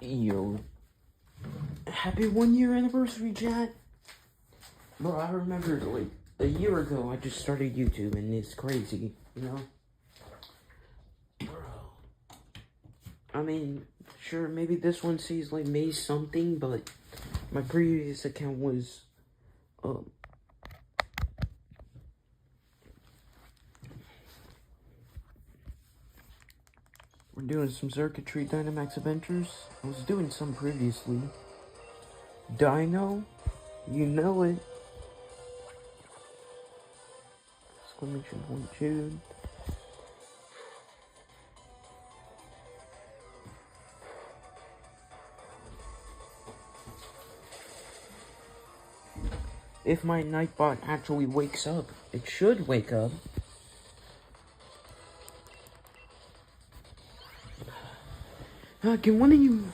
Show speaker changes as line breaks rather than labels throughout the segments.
Yo, happy 1 year anniversary, chat. Bro, I remember like a year ago I just started YouTube and it's crazy, you know? Bro. I mean, sure, maybe this one says like May something, but my previous account was, we're doing some Xurkitree Dynamax Adventures. I was doing some previously. Dino? You know it. Exclamation point Jude. If my Nightbot actually wakes up, it should wake up. Can one of you...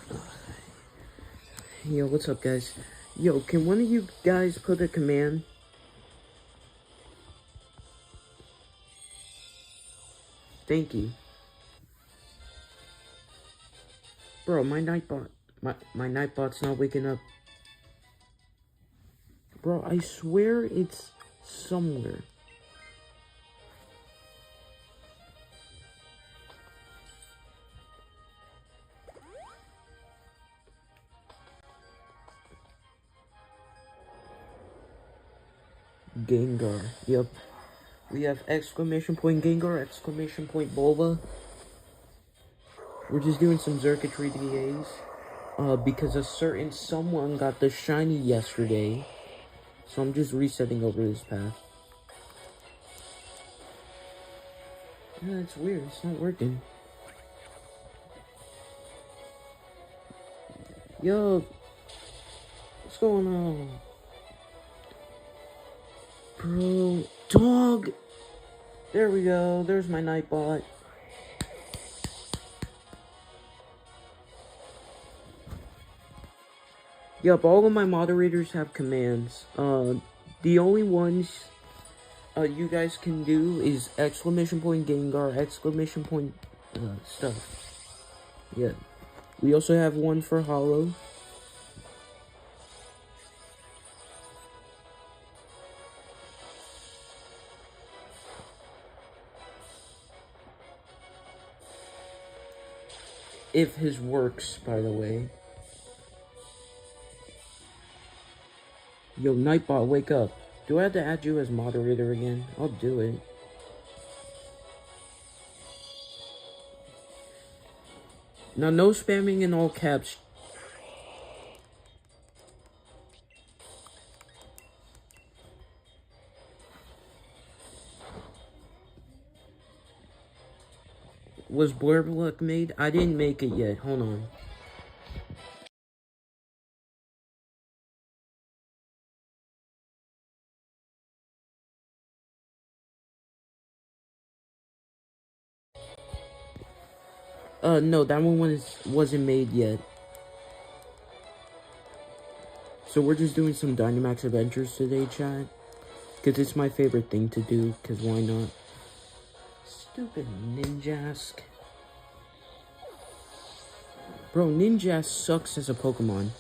Yo, what's up, guys? Yo, can one of you guys put a command? Thank you. Bro, my Nightbot... My Nightbot's not waking up. Bro, I swear it's somewhere. Gengar. Yep. We have exclamation point Gengar, exclamation point Bulba. We're just doing some Xurkitree DAs. Because a certain someone got the shiny yesterday. So I'm just resetting over this path. Yeah, it's weird. It's not working. Yo. What's going on? Bro. Dog. There we go. There's my Nightbot. Yup, all of my moderators have commands. The only ones you guys can do is exclamation point Gengar, exclamation point stuff. Yeah. We also have one for Hollow. If his works, by the way. Yo, Nightbot, wake up. Do I have to add you as moderator again? I'll do it. Now, no spamming in all caps. Was Blurb made? I didn't make it yet. Hold on. No, that one wasn't made yet. So we're just doing some Dynamax Adventures today, chat. Because it's my favorite thing to do, because why not? Stupid Ninjask. Bro, Ninjask sucks as a Pokemon.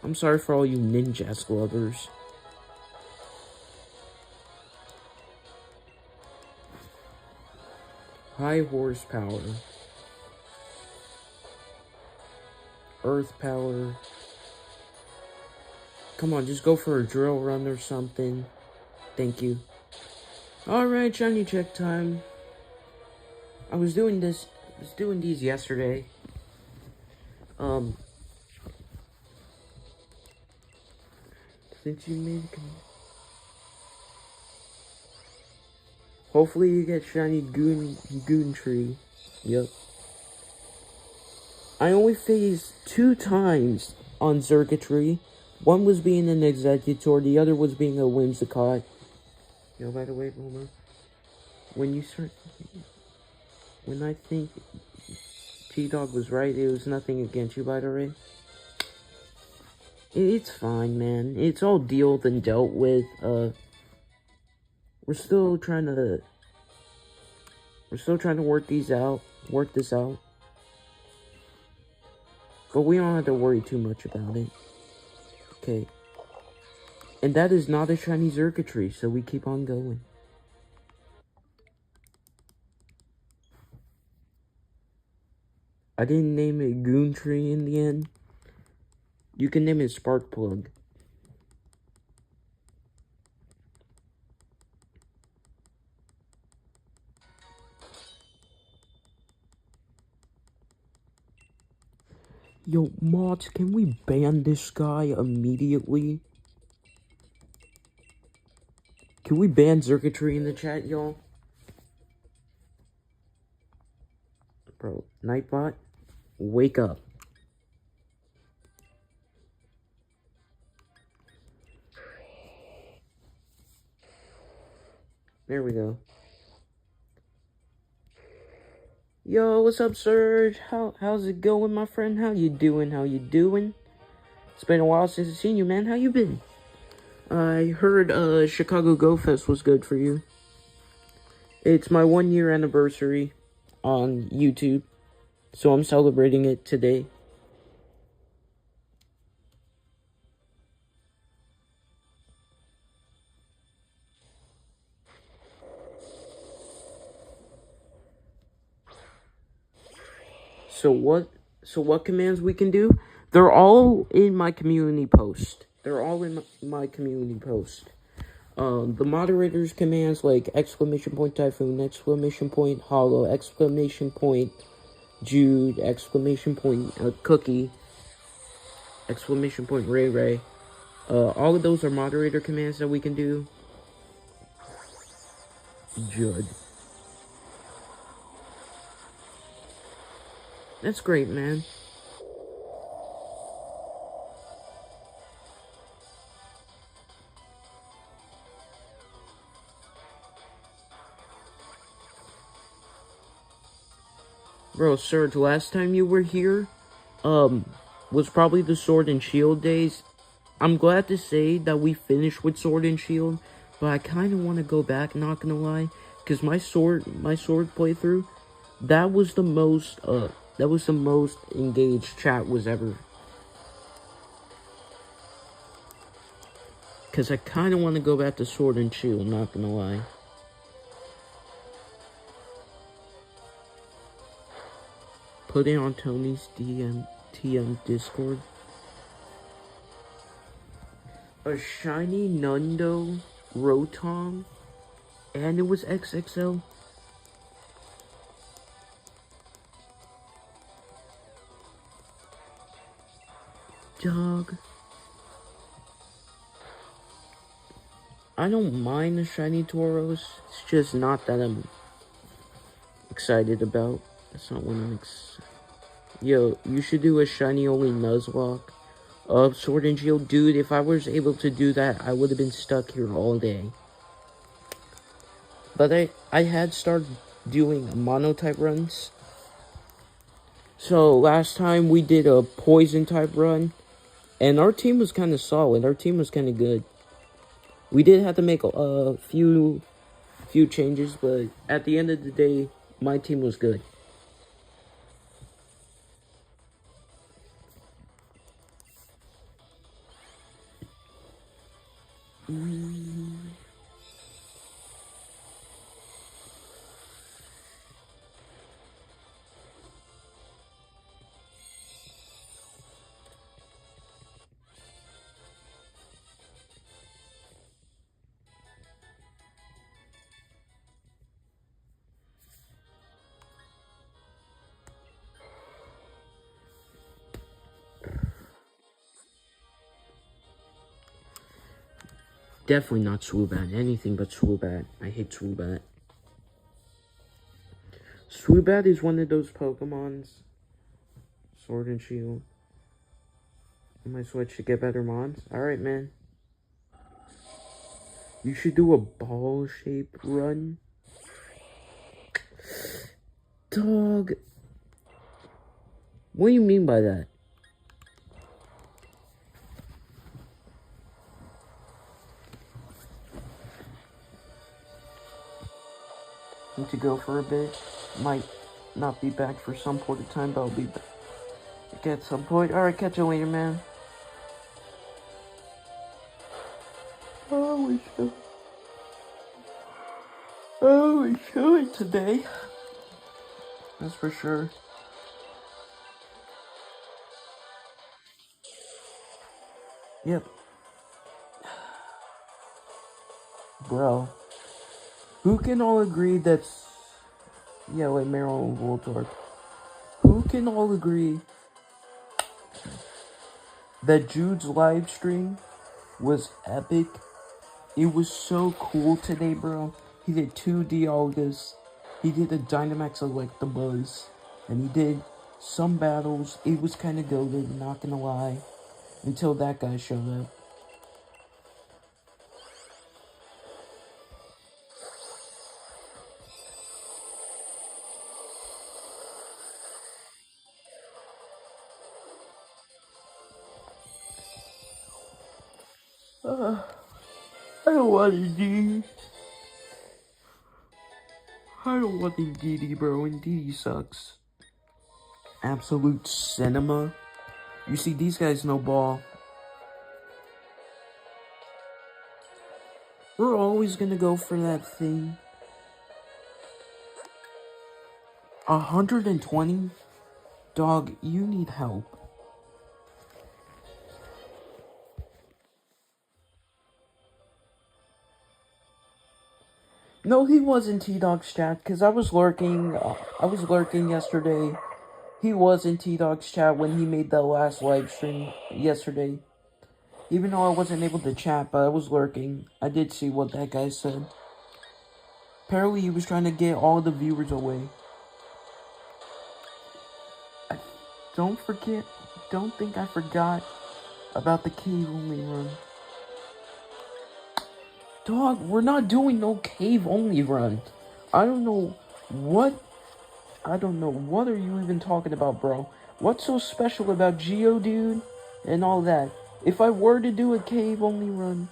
I'm sorry for all you Ninjask lovers. High horsepower. Earth power. Come on, just go for a drill run or something. Thank you. Alright, shiny check time. I was doing these yesterday. Since you made a command. Hopefully you get shiny Xurkitree. Yep. I only phased 2 times on Xurkitree. One was being an Executor, the other was being a Whimsicott. Yo, by the way, Boomer, when I think T-Dog was right, it was nothing against you, by the way. It's fine, man. It's all dealt and dealt with. We're still trying to work this out. But we don't have to worry too much about it. Okay. And that is not a shiny Xurkitree, so we keep on going. I didn't name it Xurkitree in the end. You can name it Sparkplug. Yo, mods, can we ban this guy immediately? Can we ban Xurkitree in the chat, y'all? Bro, Nightbot, wake up. There we go. Yo, what's up, Surge? How's it going, my friend? How you doing? How you doing? It's been a while since I've seen you, man. How you been? I heard Chicago Go Fest was good for you. It's my 1-year anniversary on YouTube, so I'm celebrating it today. So what commands we can do? They're all in my community post. The moderator's commands like exclamation point Typhoon, exclamation point Hollow, exclamation point Jude, exclamation point Cookie, exclamation point Ray Ray. All of those are moderator commands that we can do. Judd. That's great, man. Bro, Serge, last time you were here, was probably the Sword and Shield days. I'm glad to say that we finished with Sword and Shield, but I kind of want to go back, not gonna lie, because my sword playthrough, that was the most engaged chat was ever. Because I kind of want to go back to Sword and Shield, not gonna lie. Put it on Tony's TM Discord. A shiny Nundo Rotom, and it was XXL. Dog. I don't mind the shiny Tauros. It's just not that I'm excited about. That's not what I'm excited. Yo, you should do a shiny only Nuzlocke of Sword and Shield. Dude, if I was able to do that, I would have been stuck here all day. But I had started doing mono-type runs. So, last time we did a poison-type run. And our team was kind of solid. Our team was kind of good. We did have to make a few changes, but at the end of the day, my team was good. Definitely not Swoobat. Anything but Swoobat. I hate Swoobat. Swoobat is one of those Pokemons. Sword and Shield. I might switch to get better mods. Alright, man. You should do a ball shape run. Dog. What do you mean by that? Need to go for a bit. Might not be back for some point of time, but I'll be back. get some point. Alright, catch you later, man. Oh, we're chilling today. That's for sure. Yep. Bro. Who can all agree that's... Yeah, like Marilyn Voltork. Who can all agree that Jude's live stream was epic? It was so cool today, bro. He did 2 Dialgas. He did a Dynamax Electabuzz. And he did some battles. It was kind of goated, not gonna lie. Until that guy showed up. I don't want Indeedee. I don't want Indeedee, bro. Indeedee sucks. Absolute cinema. You see, these guys know ball. We're always gonna go for that thing. 120? Dog, you need help. No, he wasn't T-Dog's chat, because I was lurking yesterday. He was in T-Dog's chat when he made the last live stream yesterday. Even though I wasn't able to chat, but I was lurking. I did see what that guy said. Apparently he was trying to get all the viewers away. Don't think I forgot about the cave only run. Dog, we're not doing no cave only run. I don't know what are you even talking about, bro. What's so special about Geodude and all that? If I were to do a cave only run,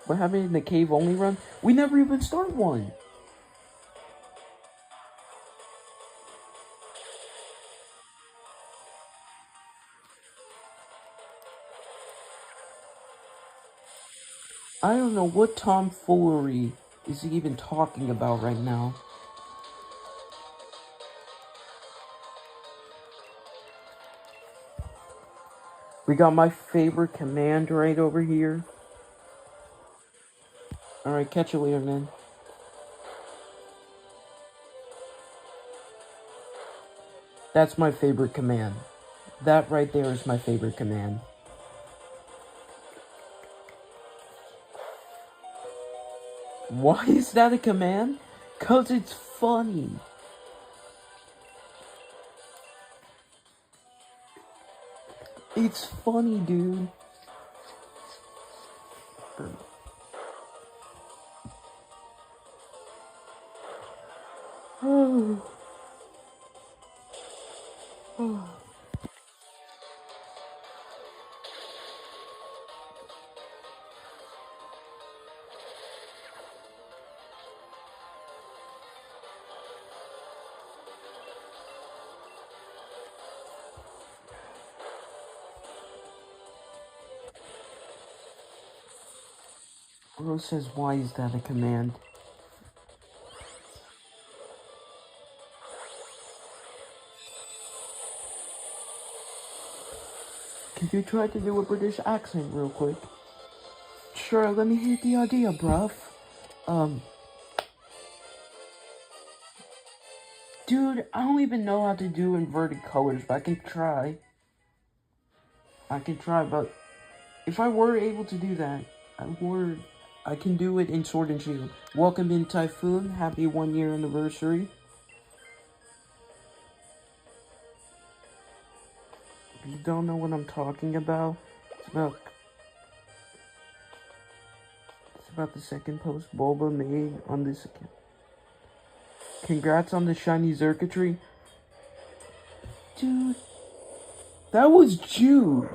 what happened in the cave only run? We never even start one. I don't know what tomfoolery is he even talking about right now. We got my favorite command right over here. Alright, catch you later, man. That's my favorite command. That right there is my favorite command. Why is that a command? 'Cause it's funny. It's funny, dude. Bro says, why is that a command? Can you try to do a British accent real quick? Sure, let me hear the idea, bruv. Dude, I don't even know how to do inverted colors, but I can try. But if I were able to do that, I can do it in Sword and Shield. Welcome in, Typhoon. Happy 1-year anniversary. If you don't know what I'm talking about, it's about the second post Bulba made on this account. Congrats on the shiny Xurkitree. Dude, that was Jude.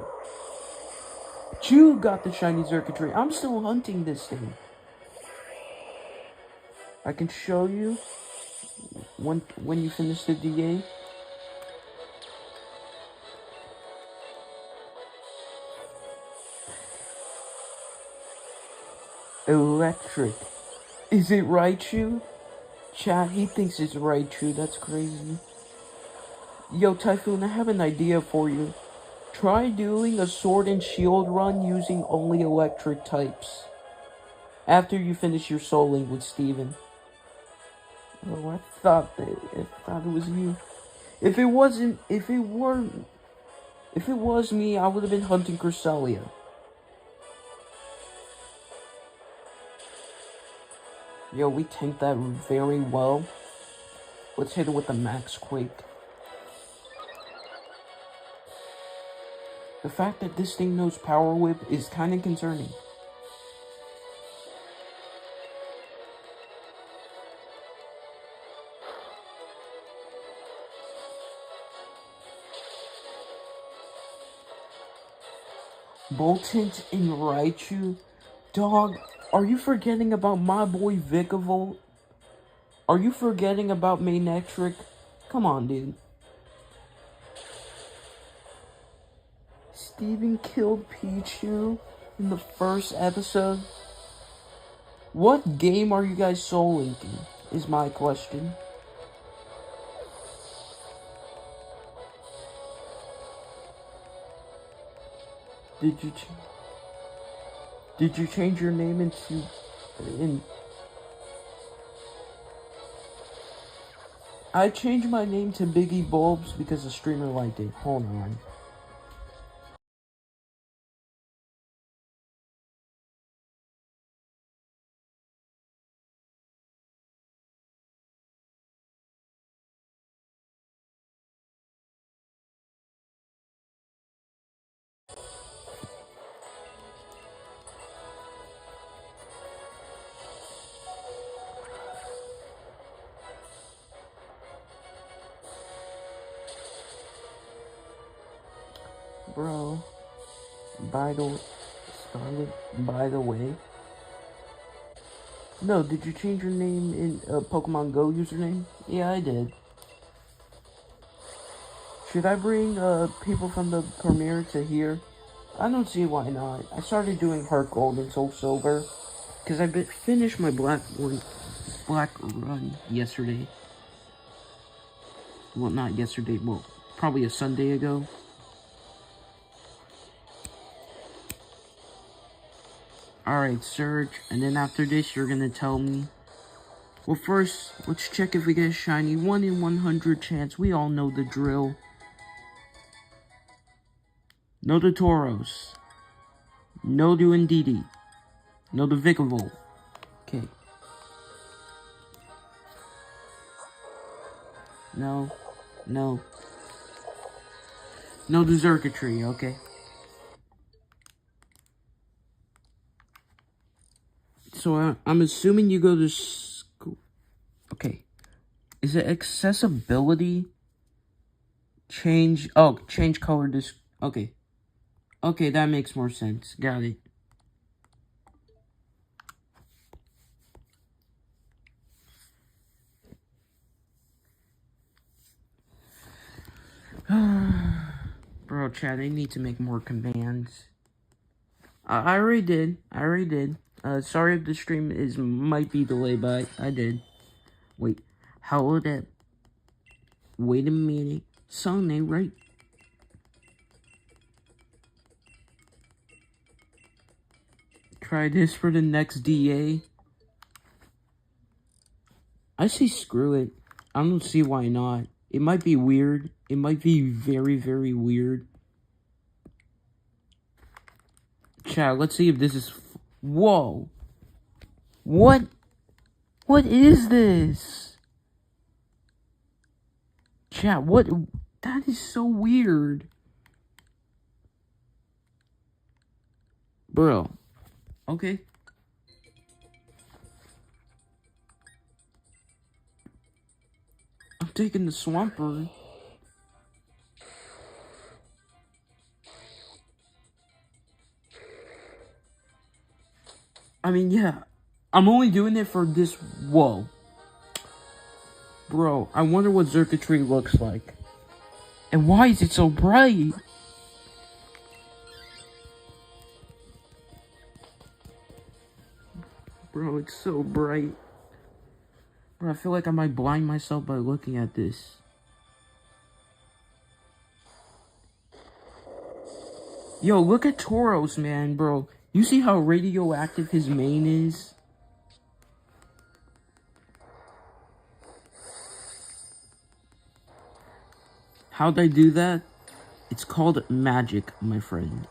Jude got the shiny Xurkitree. I'm still hunting this thing. I can show you when you finish the DA. Electric. Is it Raichu? Chat, he thinks it's Raichu. That's crazy. Yo, Typhoon, I have an idea for you. Try doing a sword and shield run using only electric types. After you finish your Soul Link with Steven. Oh, I thought it was you. If it was me, I would have been hunting Cresselia. Yo, we tanked that very well. Let's hit it with the Max Quake. The fact that this thing knows Power Whip is kind of concerning. Boltons and Raichu? Dog, are you forgetting about my boy Vikavolt? Are you forgetting about Manectric? Come on, dude. Steven killed Pichu in the first episode? What game are you guys soul linking? Is my question. Did you change your name into I changed my name to Biggie Bulbs because the streamer liked it. Hold on. Bro, by the way. No, did you change your name in Pokemon Go username? Yeah, I did. Should I bring people from the premiere to here? I don't see why not. I started doing Heart Gold and Soul Silver because I finished my Black run yesterday. Well, not yesterday. Well, probably a Sunday ago. Alright, Surge, and then after this, you're gonna tell me. Well, first, let's check if we get a shiny 1 in 100 chance. We all know the drill. No to Tauros. No to Indeedee. No to Vikavolt. Okay. No. No. No to Xurkitree, okay. So I'm assuming you go to school. Okay. Is it accessibility? Change color okay. Okay, that makes more sense. Got it. Bro, chat, I need to make more commands. I already did. Sorry if the stream might be delayed, but I did. Wait, how would that? Wait a minute. Song ain't right. Try this for the next DA. I say screw it. I don't see why not. It might be weird. It might be very, very weird. Chat, let's see if this is... Whoa. What? What is this? Chat, what? That is so weird. Bro. Okay. I'm taking the Swampert. I mean, yeah. I'm only doing it for this. Whoa. Bro, I wonder what Xurkitree looks like. And why is it so bright? Bro, it's so bright. Bro, I feel like I might blind myself by looking at this. Yo, look at Tauros, man, bro. You see how radioactive his mane is? How'd I do that? It's called magic, my friend.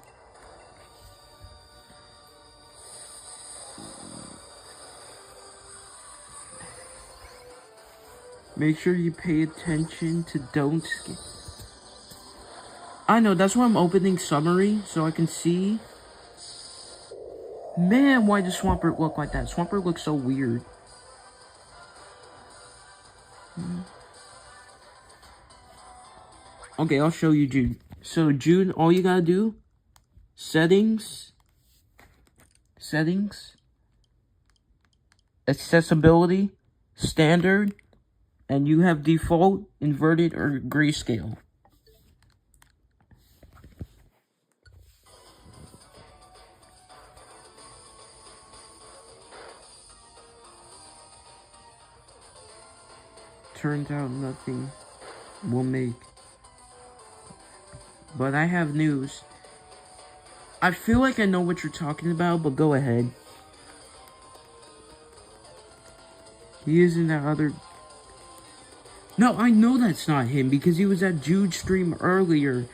Make sure you pay attention to don't skip. I know, that's why I'm opening summary, so I can see. Man, why does Swampert look like that? Swampert looks so weird. Okay, I'll show you June. So June, all you gotta do, settings, accessibility, standard, and you have default, inverted, or grayscale. Turns out nothing will make. But I have news. I feel like I know what you're talking about, but go ahead. He is in that other... No, I know that's not him, because he was at Jude's stream earlier.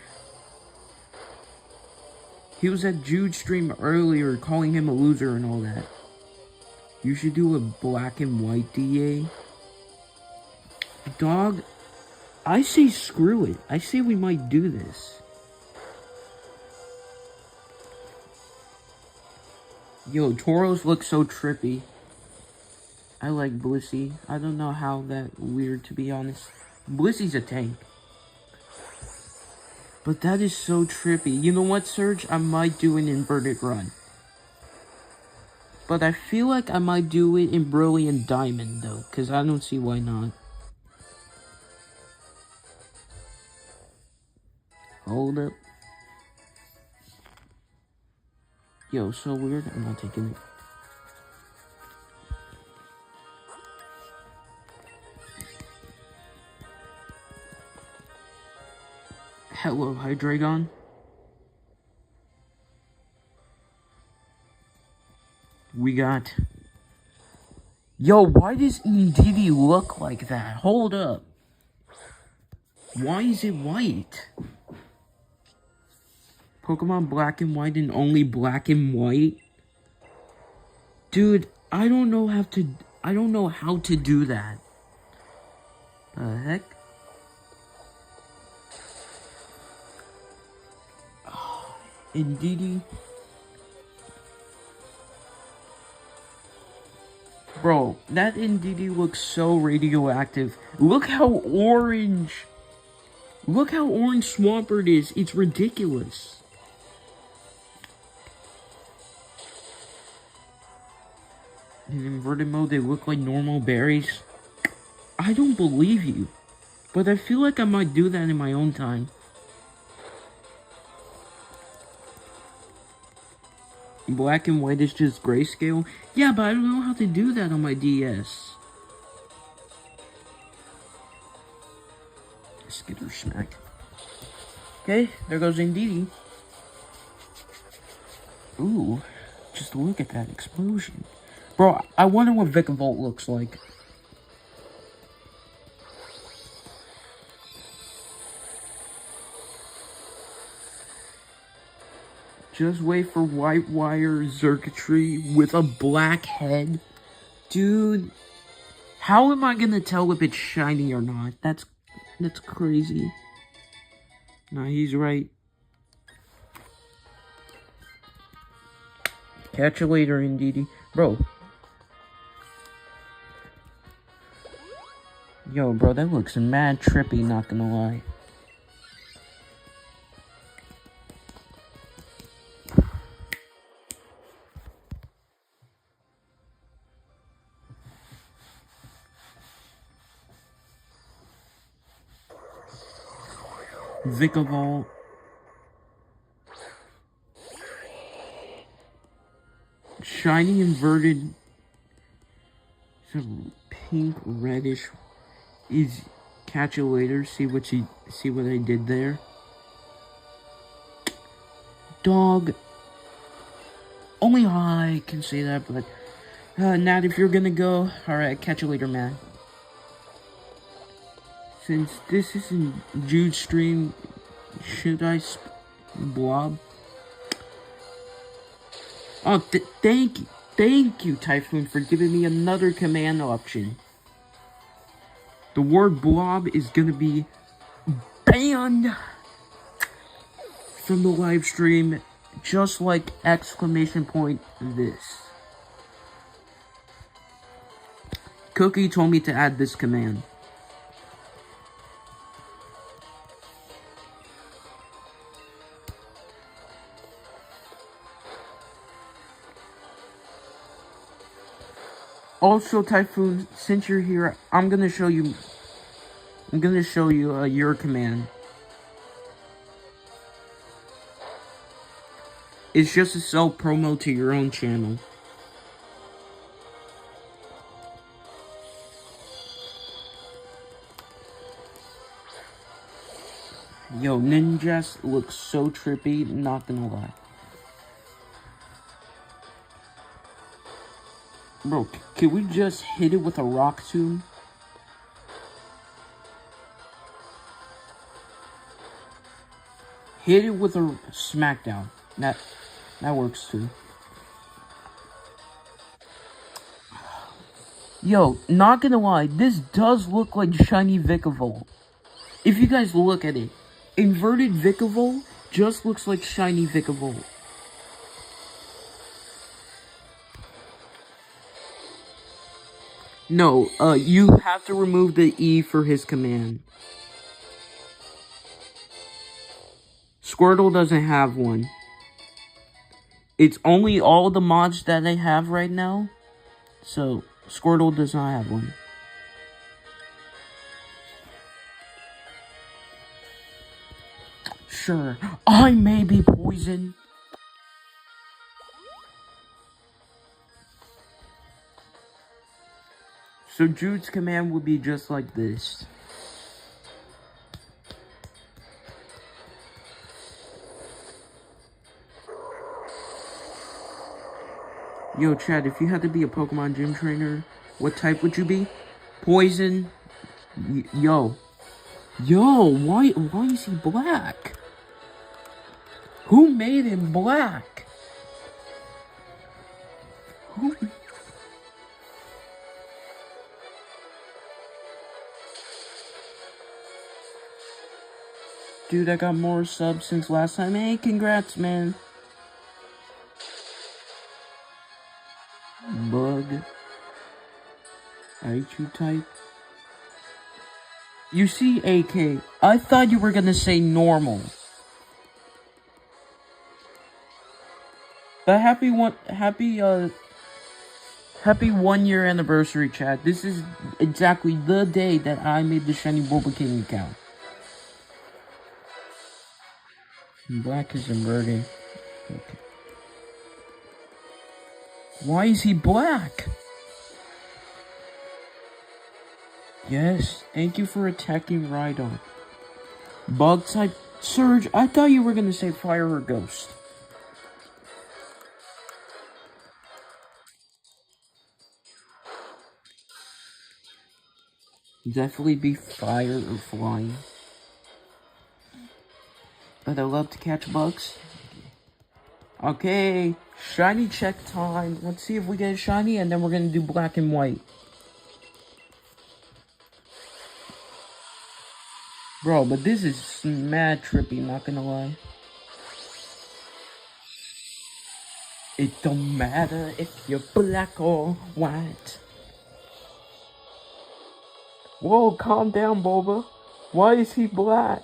He was at Jude's stream earlier, calling him a loser and all that. You should do a black and white DA. Dog, I say screw it. I say we might do this. Yo, Tauros looks so trippy. I like Blissey. I don't know how that weird, to be honest. Blissey's a tank. But that is so trippy. You know what, Surge? I might do an inverted run. But I feel like I might do it in Brilliant Diamond, though. Because I don't see why not. Hold up. Yo, so weird. I'm not taking it. Hello, Hydreigon. We got... Yo, why does Indeedee look like that? Hold up. Why is it white? Pokemon Black and White and only Black and White? Dude, I don't know how to do that. The heck? Oh, Indeedee. Bro, that Indeedee looks so radioactive. Look how orange. Look how orange Swampert is. It's ridiculous. In inverted mode, they look like normal berries. I don't believe you. But I feel like I might do that in my own time. Black and white is just grayscale. Yeah, but I don't know how to do that on my DS. Skitter smack. Okay, there goes Indeedee. Ooh, just look at that explosion. Bro, I wonder what Vikavolt looks like. Just wait for White Wire Xurkitree with a black head. Dude, how am I gonna tell if it's shiny or not? That's crazy. Nah, he's right. Catch you later, Indeedee. Bro. Yo, bro, that looks mad trippy, not gonna lie. Vikavolt. Shiny inverted Some pink reddish is catch you later. See what I did there. Dog. Only I can say that, but Nat, if you're gonna go, alright, catch you later, man. Since this isn't Jude's stream, should I blob? Oh, thank you, Typhoon, for giving me another command option. The word blob is gonna be banned from the live stream, just like exclamation point this. Cookie told me to add this command. Also, Typhoon, since you're here, I'm gonna show you your command. It's just a self promo to your own channel. Yo, Ninjas looks so trippy, not gonna lie. Bro, can we just hit it with a rock tomb? Hit it with a smackdown. That works too. Yo, not gonna lie, this does look like shiny Vikavolt. If you guys look at it, inverted Vikavolt just looks like shiny Vikavolt. No, you have to remove the E for his command. Squirtle doesn't have one. It's only all the mods that I have right now. So, Squirtle does not have one. Sure, I may be poison. So Jude's command would be just like this. Yo, Chad, if you had to be a Pokemon gym trainer, what type would you be? Poison? Yo, why is he black? Who made him black? Who? Dude, I got more subs since last time. Hey, congrats, man. Bug. IQ type. You see, AK, I thought you were gonna say normal. But happy 1 year anniversary, chat. This is exactly the day that I made the Shiny Bulba King account. Black is inverting. Okay. Why is he black? Yes, thank you for attacking Rhydon. Bug type. Surge, I thought you were gonna say fire or ghost. Definitely be fire or flying. But I love to catch bugs. Okay, shiny check time. Let's see if we get a shiny, and then we're gonna do black and white. Bro, but this is mad trippy, not gonna lie. It don't matter if you're black or white. Whoa, calm down, Boba. Why is he black?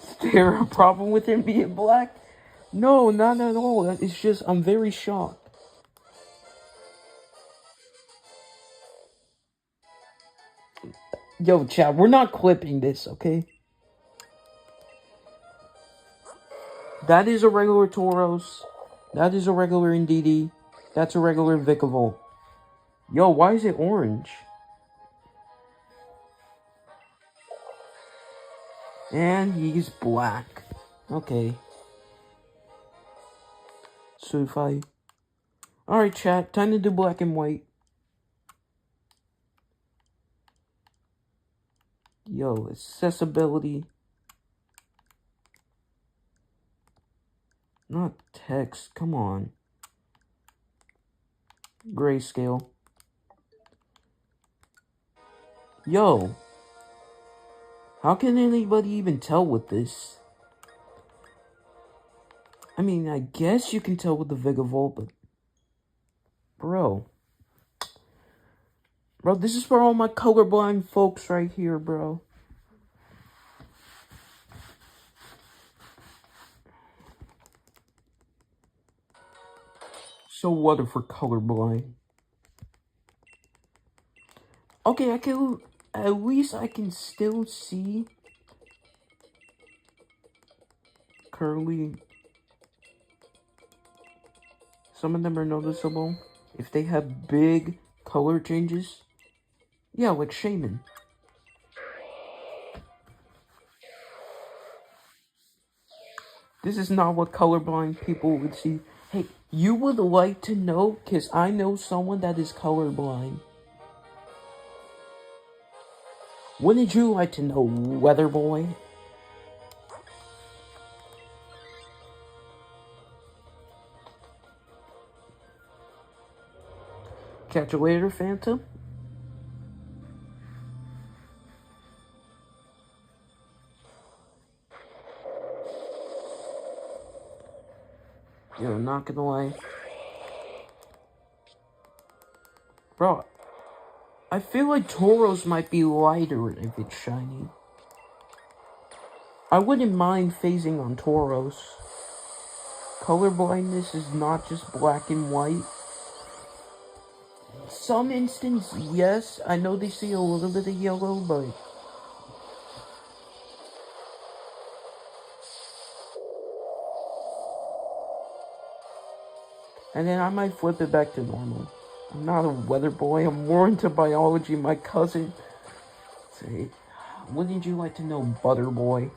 Is there a problem with him being black? No, not at all. It's just, I'm very shocked. Yo, chat, we're not clipping this, okay? That is a regular Tauros. That is a regular Indeedee. That's a regular Vikavolt. Yo, why is it orange? And he's black. Okay. So if I... Alright, chat. Time to do black and white. Yo, accessibility. Not text. Come on. Grayscale. Yo. How can anybody even tell with this? I mean, I guess you can tell with the Vigavolt, but... Bro, this is for all my colorblind folks right here, bro. So what if we're colorblind? Okay, at least I can still see currently. Some of them are noticeable if they have big color changes. Yeah, like Shaman. This is not what colorblind people would see. Hey, you would like to know, because I know someone that is colorblind. Wouldn't you like to know, Weather Boy? Catch you later, Phantom. Yo, not gonna lie. Bro, I feel like Tauros might be lighter if it's shiny. I wouldn't mind phasing on Tauros. Color blindness is not just black and white. Some instance, yes, I know they see a little bit of yellow, but... And then I might flip it back to normal. I'm not a weather boy, I'm more into biology. My cousin... Say, wouldn't you like to know, Butter Boy?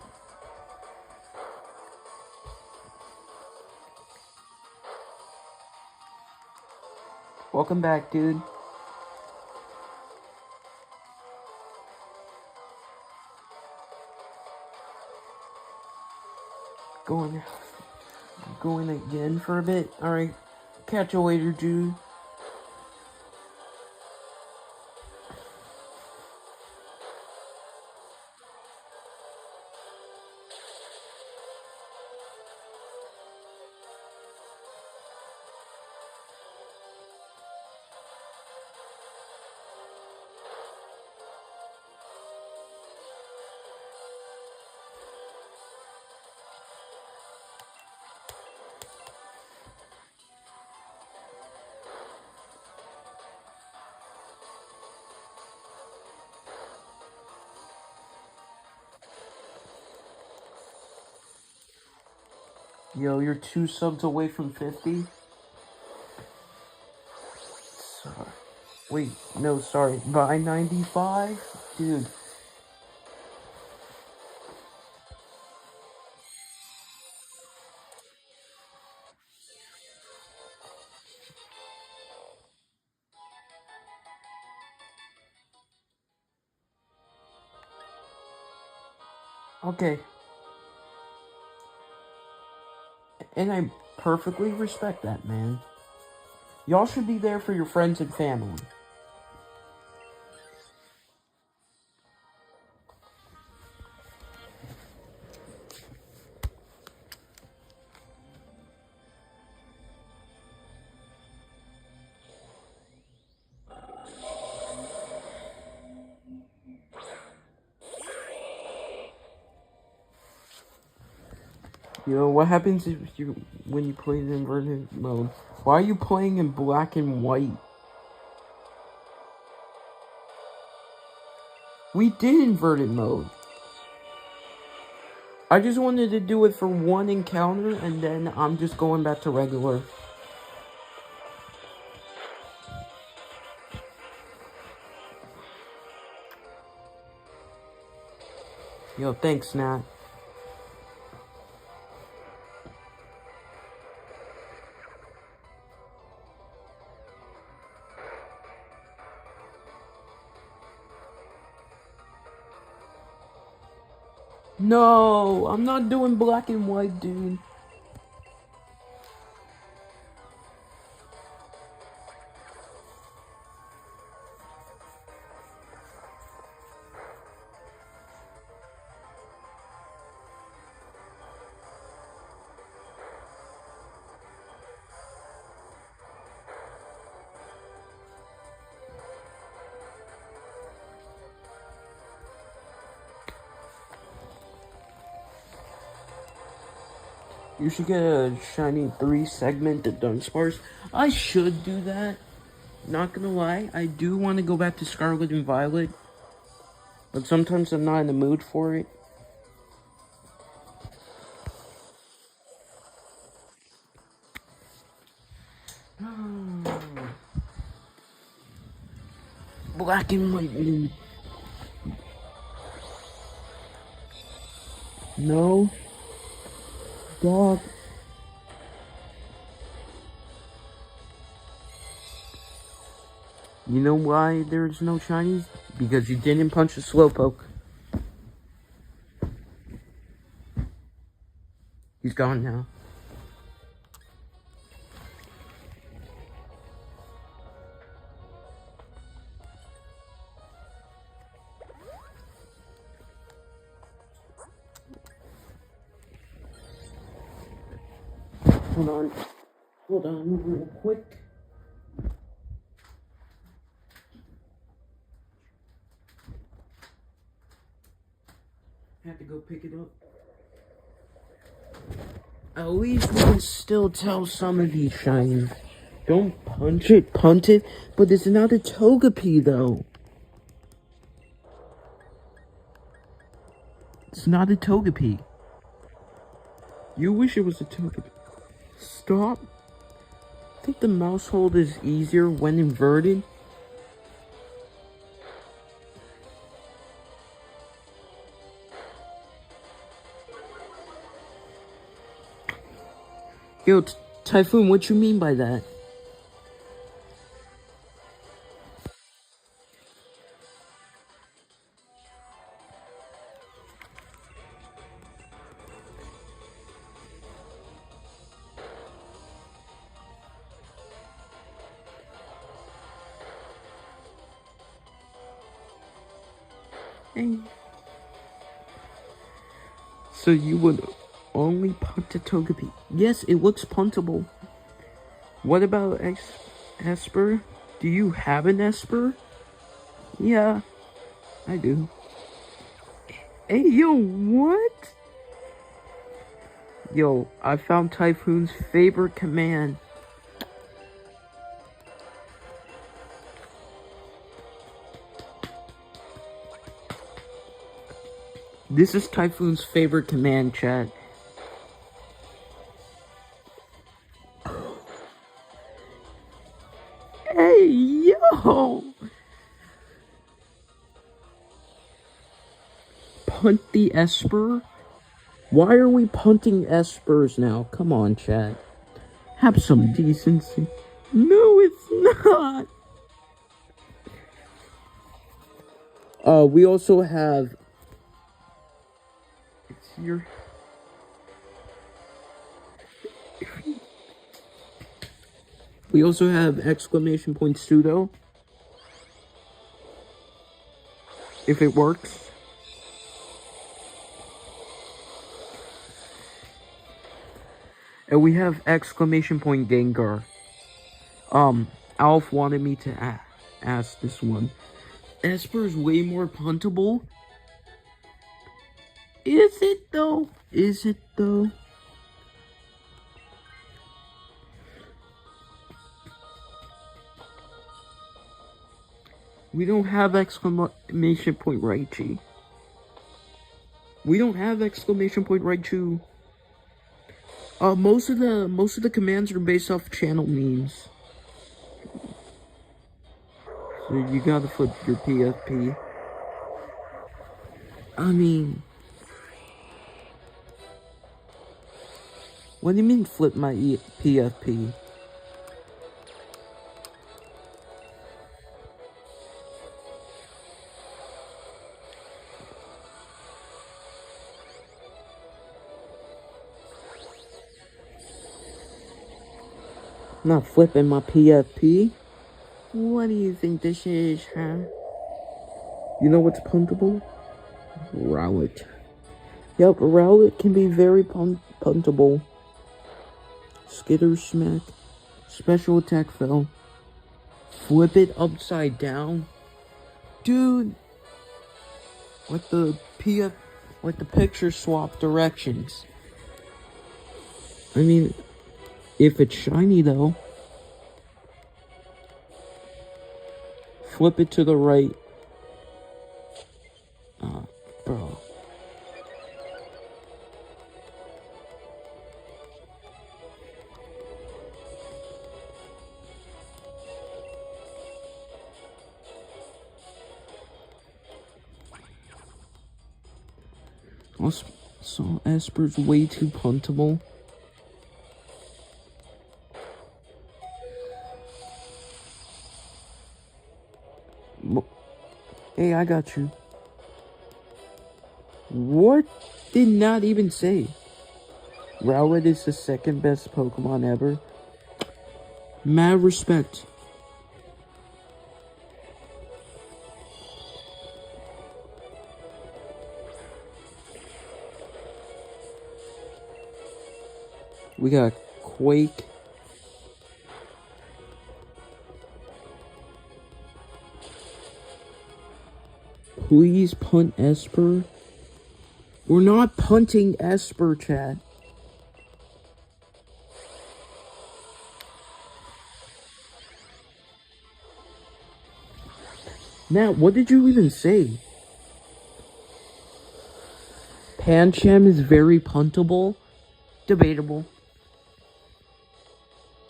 Welcome back, dude. Going again for a bit. Alright. Catch you later, dude. Yo, you're 2 subs away from 50? Sorry. Wait, no, sorry. By 95? Dude. Okay. And I perfectly respect that, man. Y'all should be there for your friends and family. Yo, what happens when you play in inverted mode? Why are you playing in black and white? We did inverted mode. I just wanted to do it for one encounter, and then I'm just going back to regular. Yo, thanks, Nat. No, I'm not doing black and white, dude. You should get a shiny 3 segment of Dunsparce. I should do that. Not gonna lie, I do want to go back to Scarlet and Violet. But sometimes I'm not in the mood for it. Black and white, dude. No. Dog. You know why there's no shinies? Because you didn't punch a Slowpoke. He's gone now. Hold on real quick. Have to go pick it up. At least we can still tell some of these shinies. Don't punt it, but it's not a Togepi though. It's not a Togepi. You wish it was a Togepi. Stop. I think the mouse hold is easier when inverted. Yo, Typhoon, what you mean by that? Hey. So you would only punt a Togepi? Yes, it looks puntable. What about Esper? Do you have an Esper? Yeah, I do. Hey, yo, what? Yo, I found Typhoon's favorite command. This is Typhoon's favorite command, chat. Hey, yo! Punt the Esper? Why are we punting Espers now? Come on, chat. Have some decency. No, it's not! We also have... It's here. We also have exclamation point pseudo. If it works. And we have exclamation point Gengar. Alf wanted me to ask this one. Esper is way more puntable. Is it though? Is it though? We don't have exclamation point Raichu. We don't have exclamation point Raichu. Most of the commands are based off channel memes. So you gotta flip your PFP. I mean, What do you mean flip my PFP? Not flipping my PFP? What do you think this is, huh? You know what's puntable? Rowlet. Yep, Rowlet can be very puntable. Skitter smack. Special attack fell. Flip it upside down. Dude. With the picture swap directions. I mean, if it's shiny though. Flip it to the right. Bro. So Esper's way too puntable. Hey, I got you. What? Did not even say. Rowlet is the second best Pokemon ever. Mad respect. We got Quake. Please punt Esper. We're not punting Esper, chat. Matt, what did you even say? Pancham is very puntable. Debatable.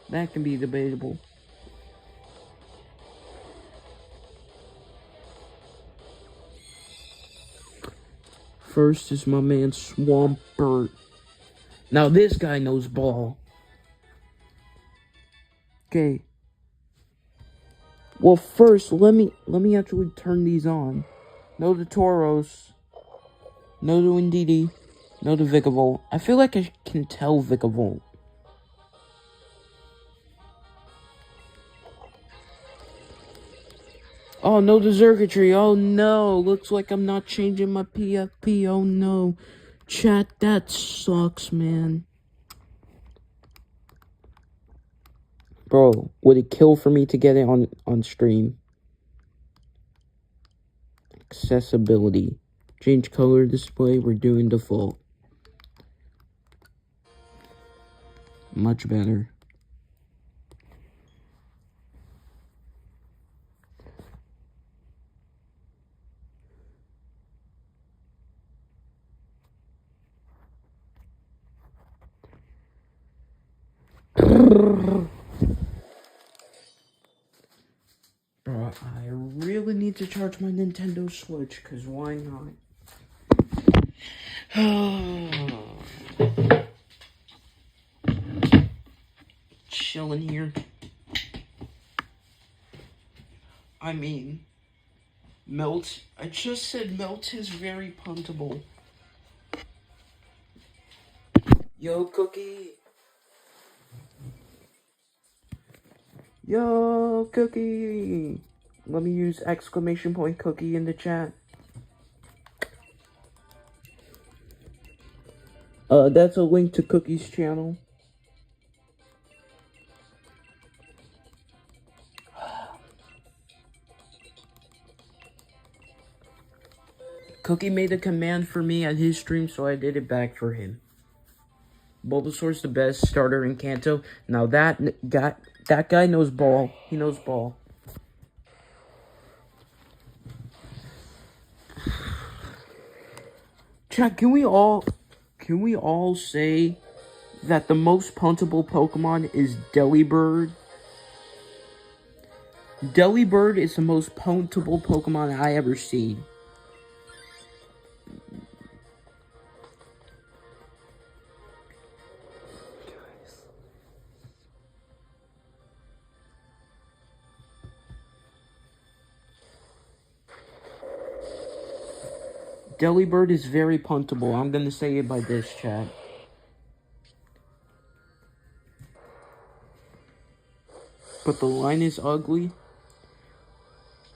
That can be debatable. First is my man Swampert. Now this guy knows ball. Okay. Well, first let me actually turn these on. No to Tauros. No to Indeedee. No to Vikavolt. I feel like I can tell Vikavolt. Oh, no to Xurkitree. Oh, no. Looks like I'm not changing my PFP. Oh, no. Chat, that sucks, man. Bro, would it kill for me to get it on stream? Accessibility. Change color display. We're doing default. Much better. Bro, I really need to charge my Nintendo Switch, cause why not? Chilling here. I mean, Melt. I just said Melt is very puntable. Yo, Cookie. Yo, Cookie. Let me use exclamation point Cookie in the chat. That's a link to Cookie's channel. Cookie made a command for me at his stream, so I did it back for him. Bulbasaur's the best starter in Kanto. Now that guy knows ball. He knows ball. Chat, can we all say that the most puntable Pokemon is Delibird? Delibird is the most puntable Pokemon I ever seen. Delibird is very puntable. I'm gonna say it by this, chat. But the line is ugly.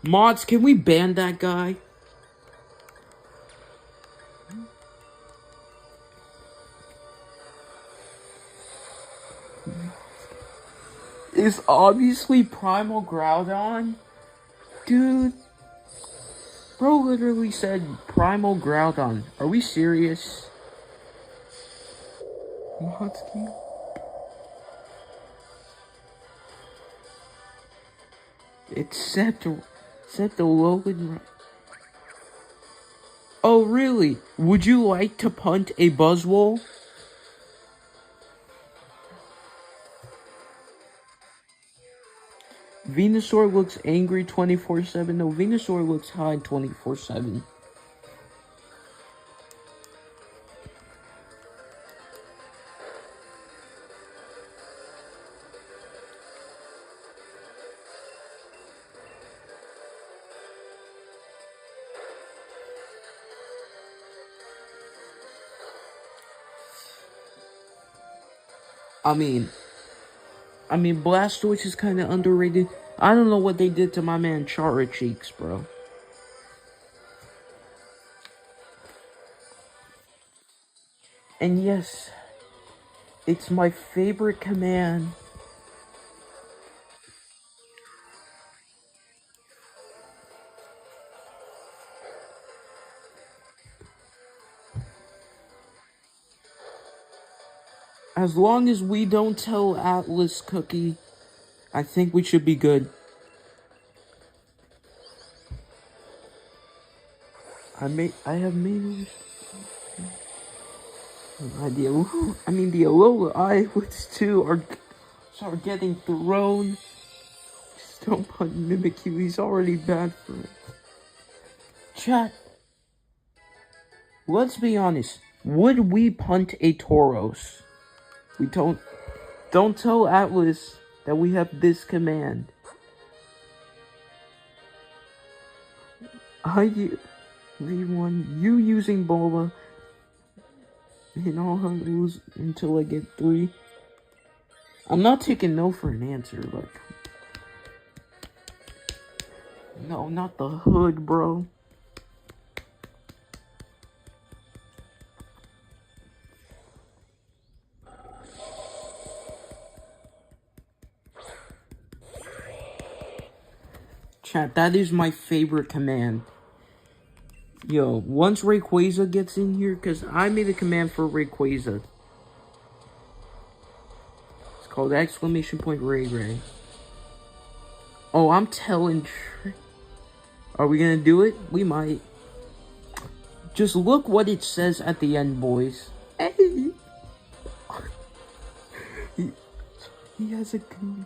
Mods, can we ban that guy? Is obviously Primal Groudon? Dude. Bro literally said Primal Groudon. Are we serious? Modsky? It's set the Logan. Oh really? Would you like to punt a Buzzwole? Venusaur looks angry 24/7. No, Venusaur looks high 24/7. I mean, Blastoise is kind of underrated. I don't know what they did to my man Chara Cheeks, bro. And yes, it's my favorite command. As long as we don't tell Atlas Cookie, I think we should be good. I have made the Alola Islets too are getting thrown. Just don't punt Mimikyu, he's already bad for it. Chat, let's be honest. Would we punt a Tauros? We don't tell Atlas that we have this command. You using Bola, and I'll lose until I get 3. I'm not taking no for an answer, like. No, not the hood, bro. Chat, that is my favorite command. Yo, once Rayquaza gets in here, because I made a command for Rayquaza. It's called !Ray Ray. Oh, I'm telling. Are we gonna do it? We might. Just look what it says at the end, boys. Hey! He has a goon.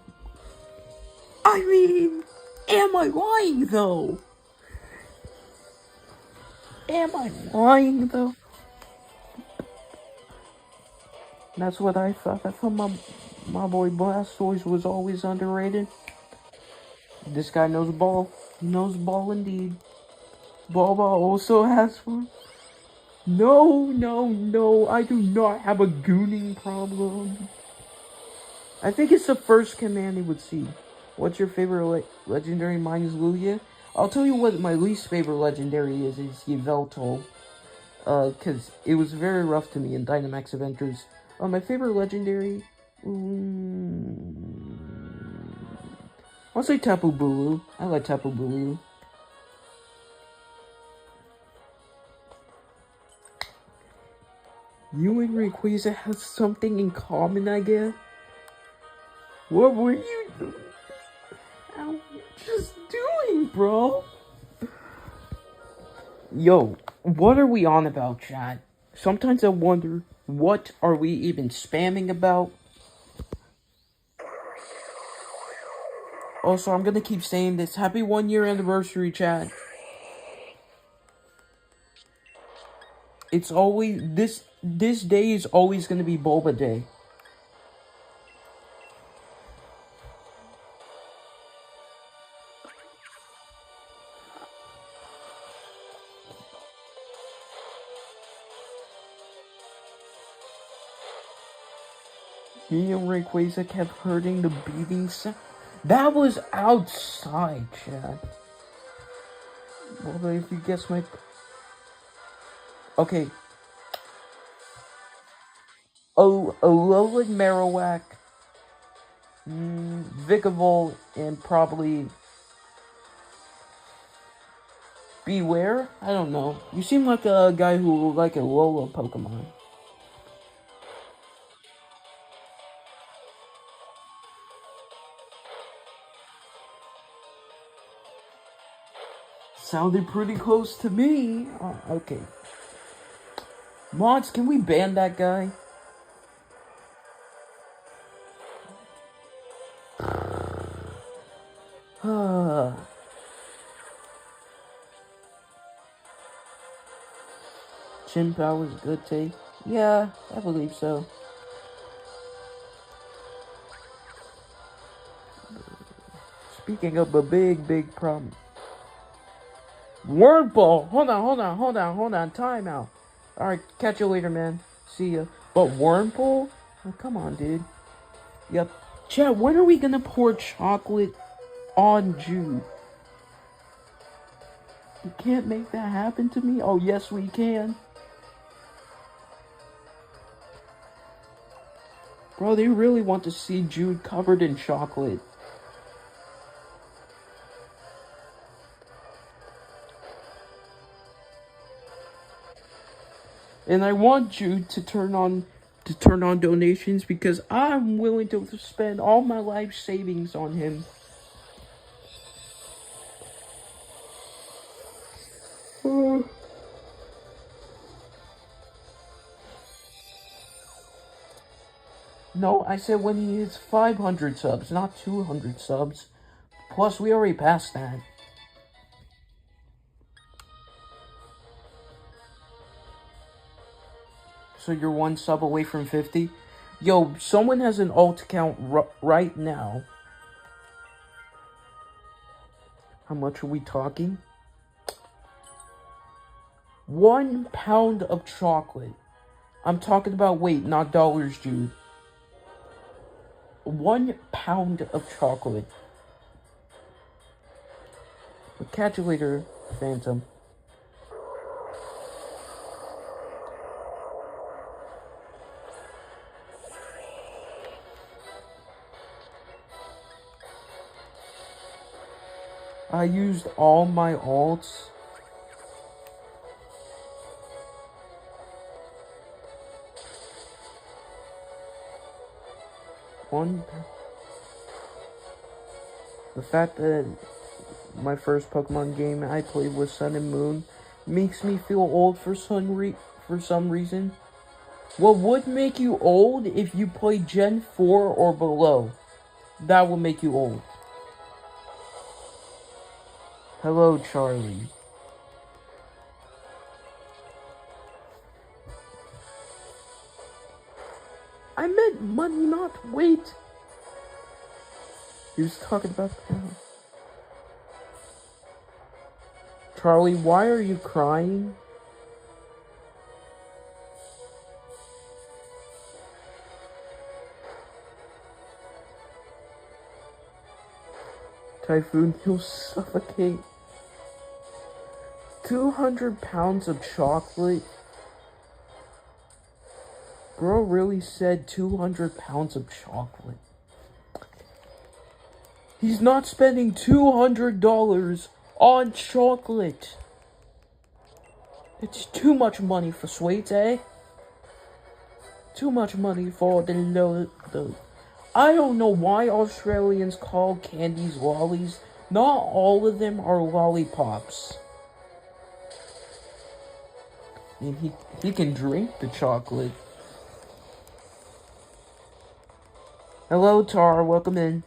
I mean, am I lying though? Am I lying though? That's what I thought. I thought my boy Blastoise was always underrated. This guy knows ball. He knows ball indeed. Ball also has fun. No, I do not have a gooning problem. I think it's the first command he would see. What's your favorite legendary? Mine is Lugia. I'll tell you what my least favorite legendary is Yveltal. Cause it was very rough to me in Dynamax Adventures. My favorite legendary, I'll say Tapu Bulu. I like Tapu Bulu. You and Rayquaza have something in common, I guess. What were you doing? I'm just doing, bro. Yo, what are we on about, chat? Sometimes I wonder, what are we even spamming about? Also, I'm gonna keep saying this. Happy 1-year anniversary, chat. It's always, this day is always gonna be Boba Day. Medium Rayquaza kept hurting the beating sound. That was outside, Chad. Well, if you guess my... Okay. Oh, Alolan Marowak, Vikavolt, and probably Beware? I don't know. You seem like a guy who will like a Alola Pokemon. Sounded pretty close to me. Okay. Mods, can we ban that guy? Chin Power's good take? Yeah, I believe so. Speaking of a big problem. Wordball! Hold on. Time out. Alright, catch you later, man. See ya. But Wurmple? Oh, come on, dude. Yep. Chad, when are we gonna pour chocolate on Jude? You can't make that happen to me? Oh, yes, we can. Bro, they really want to see Jude covered in chocolate. And I want Jude to turn on donations because I'm willing to spend all my life savings on him. No, I said when he hits 500 subs, not 200 subs. Plus, we already passed that. So you're one sub away from 50? Yo, someone has an alt account right now. How much are we talking? 1 pound of chocolate. I'm talking about weight, not dollars, Jude. 1 pound of chocolate. We'll catch you later, Phantom. I used all my alts. The fact that my first Pokemon game I played was Sun and Moon makes me feel old for some reason. What would make you old if you played Gen 4 or below? That will make you old. Hello, Charlie. I meant money, not weight. He was talking about pounds. Charlie, why are you crying? Typhoon, you'll suffocate. 200 pounds of chocolate? Bro really said 200 pounds of chocolate. He's not spending $200 on chocolate. It's too much money for sweets, eh? Too much money for the I don't know why Australians call candies lollies. Not all of them are lollipops. I mean, he can drink the chocolate. Hello, Tar. Welcome in.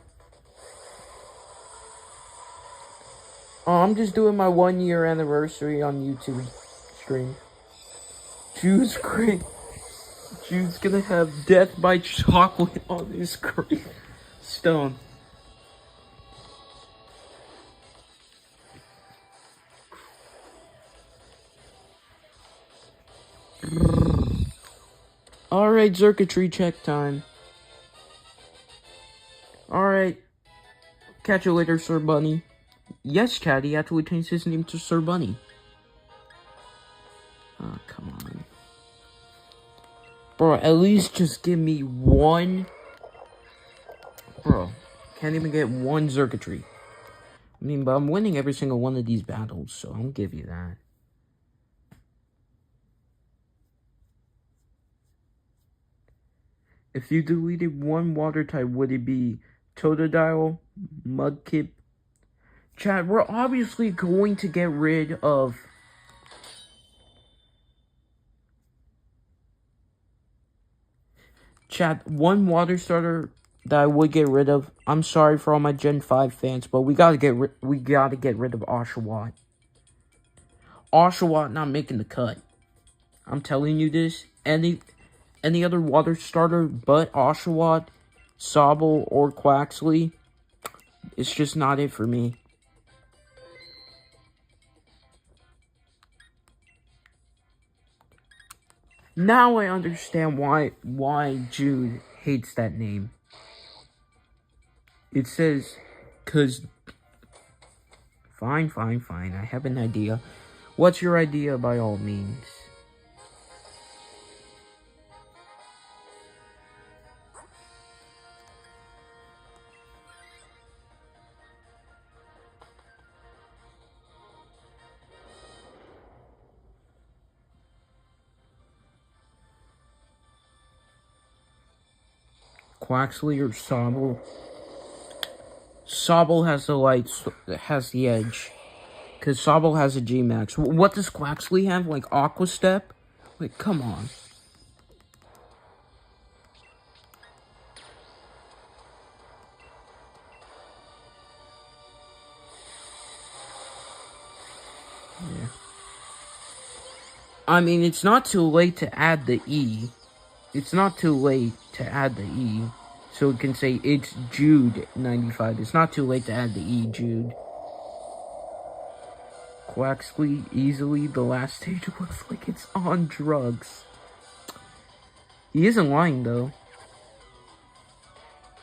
I'm just doing my 1-year anniversary on YouTube stream. Jude's great. Jude's gonna have death by chocolate on his stone. Alright, Xurkitree check time. Catch you later, Sir Bunny. Yes, Chad, he actually changed his name to Sir Bunny. Oh, come on. Bro, at least just give me one. Bro, can't even get one Xurkitree. I mean, but I'm winning every single one of these battles, so I'll give you that. If you deleted one water type, would it be Totodile, Mudkip? Chad, we're obviously going to get rid of... Chad, one water starter that I would get rid of. I'm sorry for all my Gen 5 fans, but we gotta get rid of Oshawott. Oshawott not making the cut. I'm telling you this. Any other water starter but Oshawott, Sobble, or Quaxley, it's just not it for me. Now I understand why Jude hates that name. It says, cause... Fine, I have an idea. What's your idea by all means? Quaxley or Sobble? Sobble has the edge. Because Sobble has a G-Max. What does Quaxley have? Like Aqua Step? Like, come on. Yeah. I mean, it's not too late to add the E. It's not too late to add the E. So it can say it's Jude 95. It's not too late to add the E, Jude. Quaxley, easily, the last stage looks like it's on drugs. He isn't lying, though.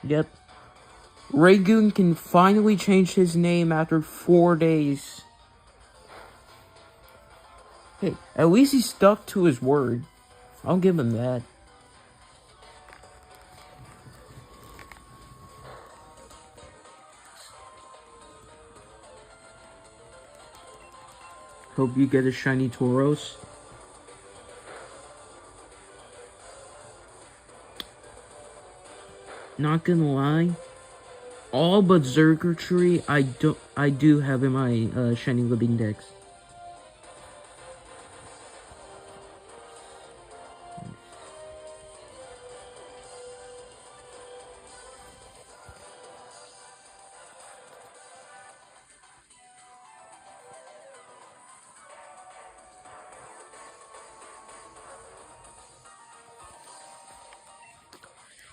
Yep. Raygoon can finally change his name after 4 days. Hey, at least he stuck to his word. I'll give him that. Hope you get a shiny Tauros. Not gonna lie, all but Xurkitree I do have in my shiny living dex.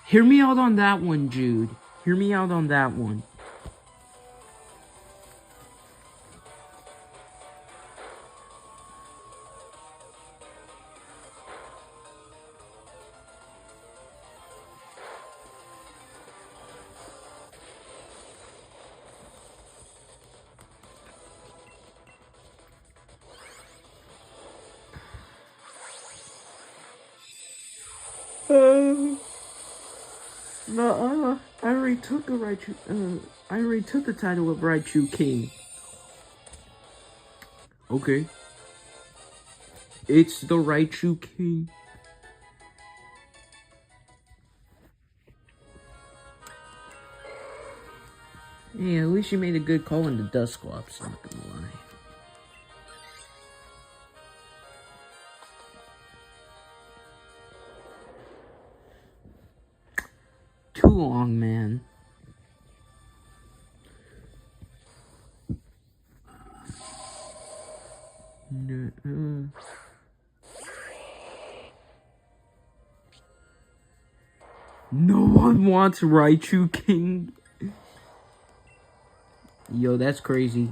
Hear me out on that one, Jude. Hear me out on that one. No, I already took a Raichu. I already took the title of Raichu King. Okay. It's the Raichu King. Hey, at least you made a good call in the Dusclops, not gonna lie. Too long, man. No one wants Raichu King. Yo, that's crazy.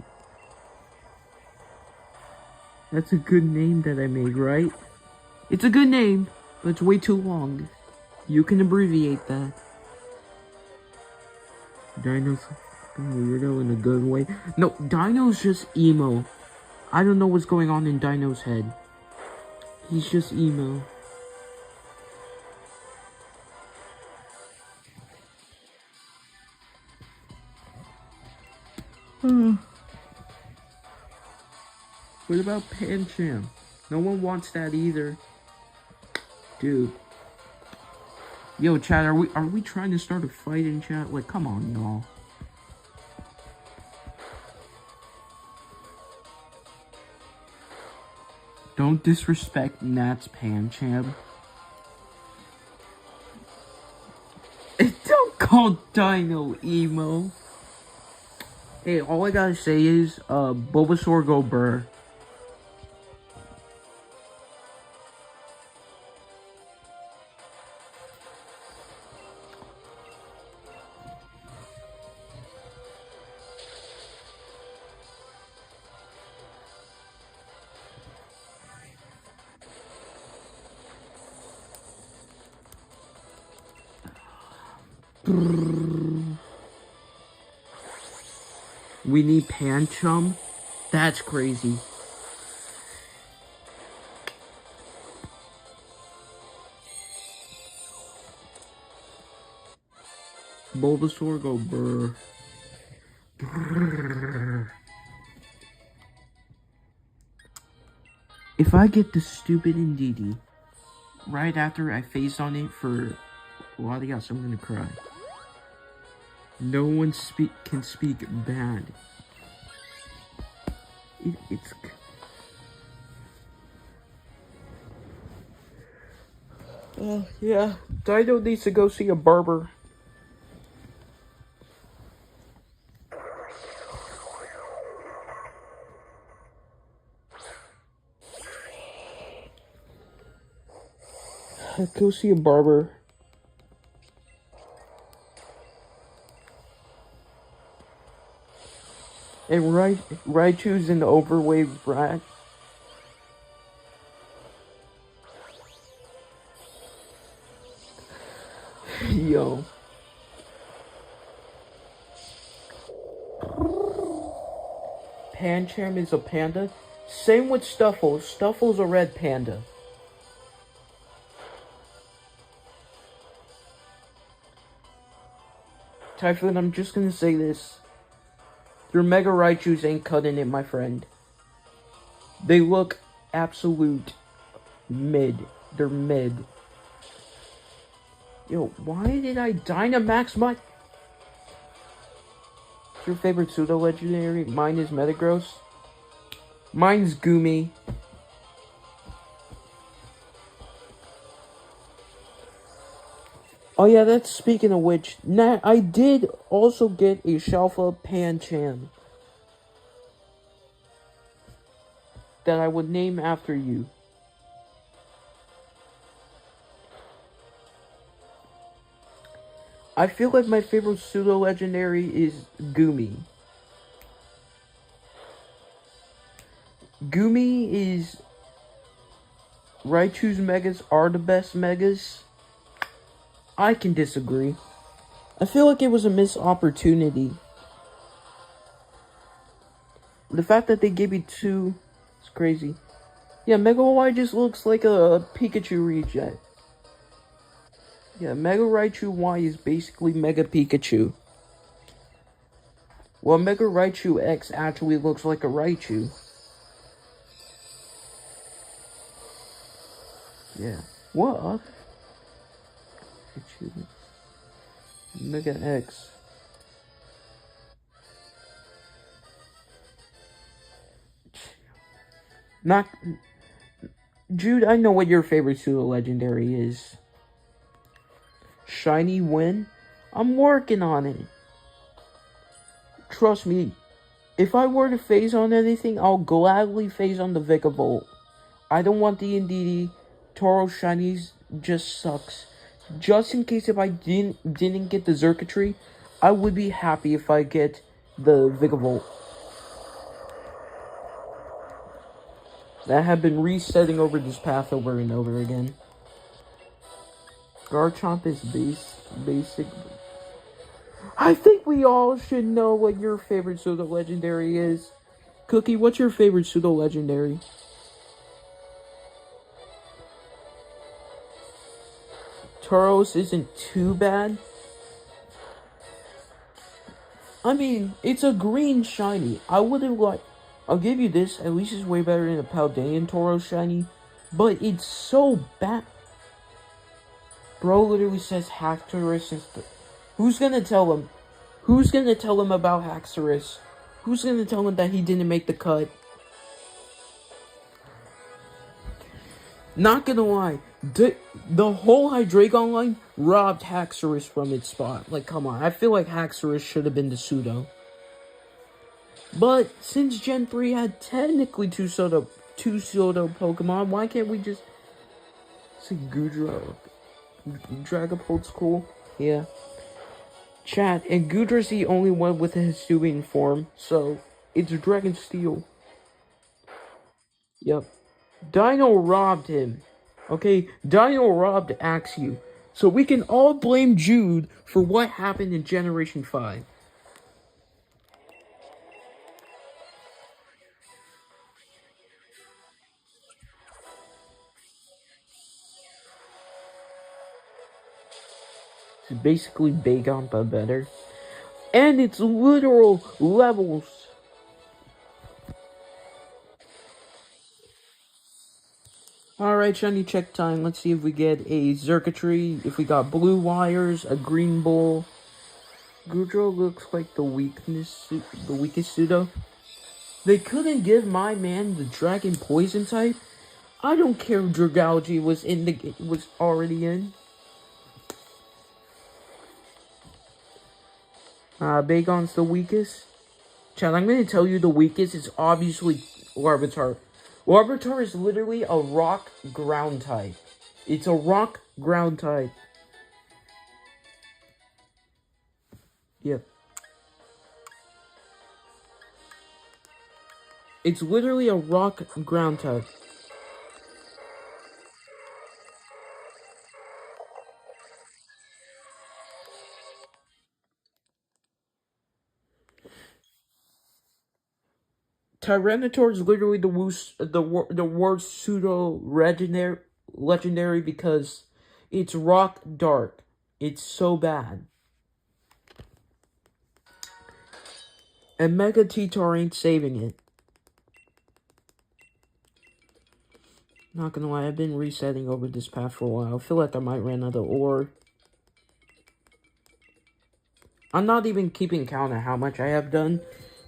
That's a good name that I made, right? It's a good name, but it's way too long. You can abbreviate that. Dinosaur. Weirdo in a good way. No, Dino's just emo. I don't know what's going on in Dino's head. He's just emo. What about Pancham? No one wants that either. Dude. Yo, chat, are we trying to start a fight in chat? Like, come on, y'all. Don't disrespect Nat's Pancham. Don't call Dino emo. Hey, all I gotta say is, Bulbasaur go burr. We need Pancham? That's crazy. Bulbasaur go brr. Brr. If I get the stupid Indeedee right after I phase on it for Latias, I'm gonna cry. No one can speak bad. It's... yeah. Dino needs to go see a barber. Go see a barber. And Raichu's in the overweight rack. Yo. Pancham is a panda. Same with Stuffles. Stuffles a red panda. Typhoon, I'm just gonna say this. Your Mega Raichus ain't cutting it, my friend. They look absolute mid. They're mid. Yo, why did I Dynamax my... What's your favorite pseudo-legendary? Mine is Metagross. Mine's Goomy. Oh yeah, that's speaking of which. Nat, I did also get a Shalfa Pancham that I would name after you. I feel like my favorite pseudo-legendary is Goomy. Goomy is... Raichu's Megas are the best Megas. I can disagree. I feel like it was a missed opportunity. The fact that they gave you two is crazy. Yeah, Mega Y just looks like a Pikachu reject. Yeah, Mega Raichu Y is basically Mega Pikachu. Well, Mega Raichu X actually looks like a Raichu. Yeah. What? Mega X. Not... Jude, I know what your favorite pseudo-legendary is. Shiny Win? I'm working on it. Trust me, if I were to phase on anything, I'll gladly phase on the Vikavolt. I don't want the Indeedee. Tauros Shinies just sucks. Just in case if I didn't get the Xurkitree, I would be happy if I get the Vikavolt. That have been resetting over this path over and over again. Garchomp is basic. I think we all should know what your favorite pseudo legendary is. Cookie, what's your favorite pseudo legendary? Tauros isn't too bad. I mean, it's a green shiny. I wouldn't like. I'll give you this. At least it's way better than a Paldean Tauros shiny. But it's so bad. Bro literally says Haxorus is the... Who's gonna tell him? Who's gonna tell him about Haxorus? Who's gonna tell him that he didn't make the cut? Not gonna lie, the whole Hydreigon line robbed Haxorus from its spot. Like, come on, I feel like Haxorus should have been the pseudo. But since Gen 3 had technically two pseudo Pokemon, why can't we just see Goodra? Dragapult's cool, yeah. Chat, and Goodra's the only one with a Hisuian form, so it's Dragon Steel. Yep. Dino robbed him. Okay, Dino robbed Axew. So we can all blame Jude for what happened in Generation 5. It's basically Bagon, but better. And it's literal levels. Alright, shiny check time. Let's see if we get a Xurkitree, if we got blue wires, a green bull. Goodra looks like the weakest pseudo. They couldn't give my man the dragon poison type. I don't care if Dragalge was already in. Bagon's the weakest. Chad, I'm gonna tell you the weakest is obviously Larvitar. Larvitar is literally a rock ground type. It's a rock ground type. Yep. It's literally a rock ground type. Tyranitar is literally the worst pseudo legendary because it's rock dark. It's so bad. And Mega T-Tar ain't saving it. Not gonna lie, I've been resetting over this path for a while. I feel like I might run out of ore. I'm not even keeping count of how much I have done.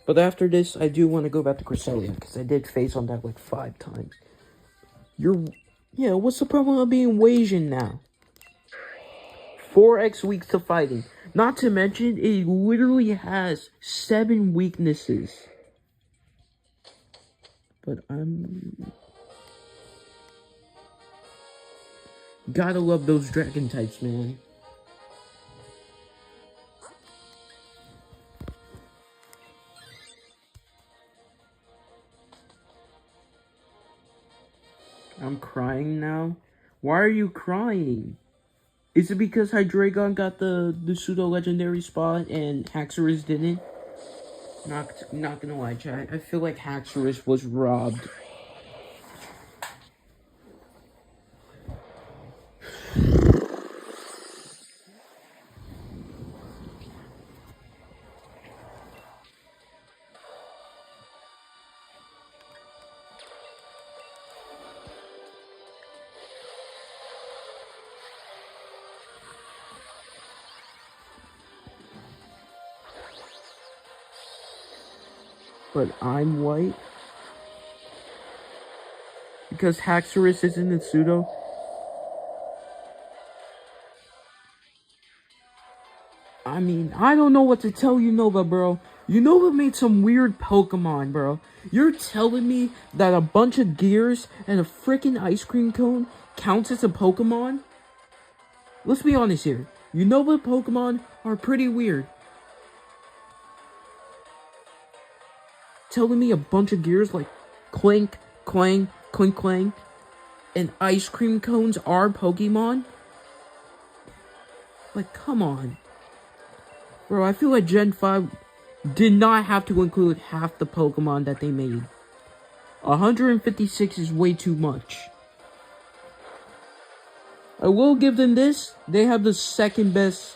But after this, I do want to go back to Cresselia, because I did face on that like 5 times. Yeah, what's the problem of being Asian now? 4x weak to fighting. Not to mention, it literally has 7 weaknesses. But gotta love those dragon types, man. I'm crying now? Why are you crying? Is it because Hydreigon got the pseudo-legendary spot and Haxorus didn't? Not gonna lie, chat. I feel like Haxorus was robbed. But I'm white? Because Haxorus isn't a pseudo? I mean, I don't know what to tell you, Nova, bro. You Nova made some weird Pokemon, bro. You're telling me that a bunch of gears and a freaking ice cream cone counts as a Pokemon? Let's be honest here. You Nova Pokemon are pretty weird. Telling me a bunch of gears like clink, clang, clink, clang, and ice cream cones are Pokemon? Like, come on. Bro, I feel like Gen 5 did not have to include half the Pokemon that they made. 156 is way too much. I will give them this. They have the second best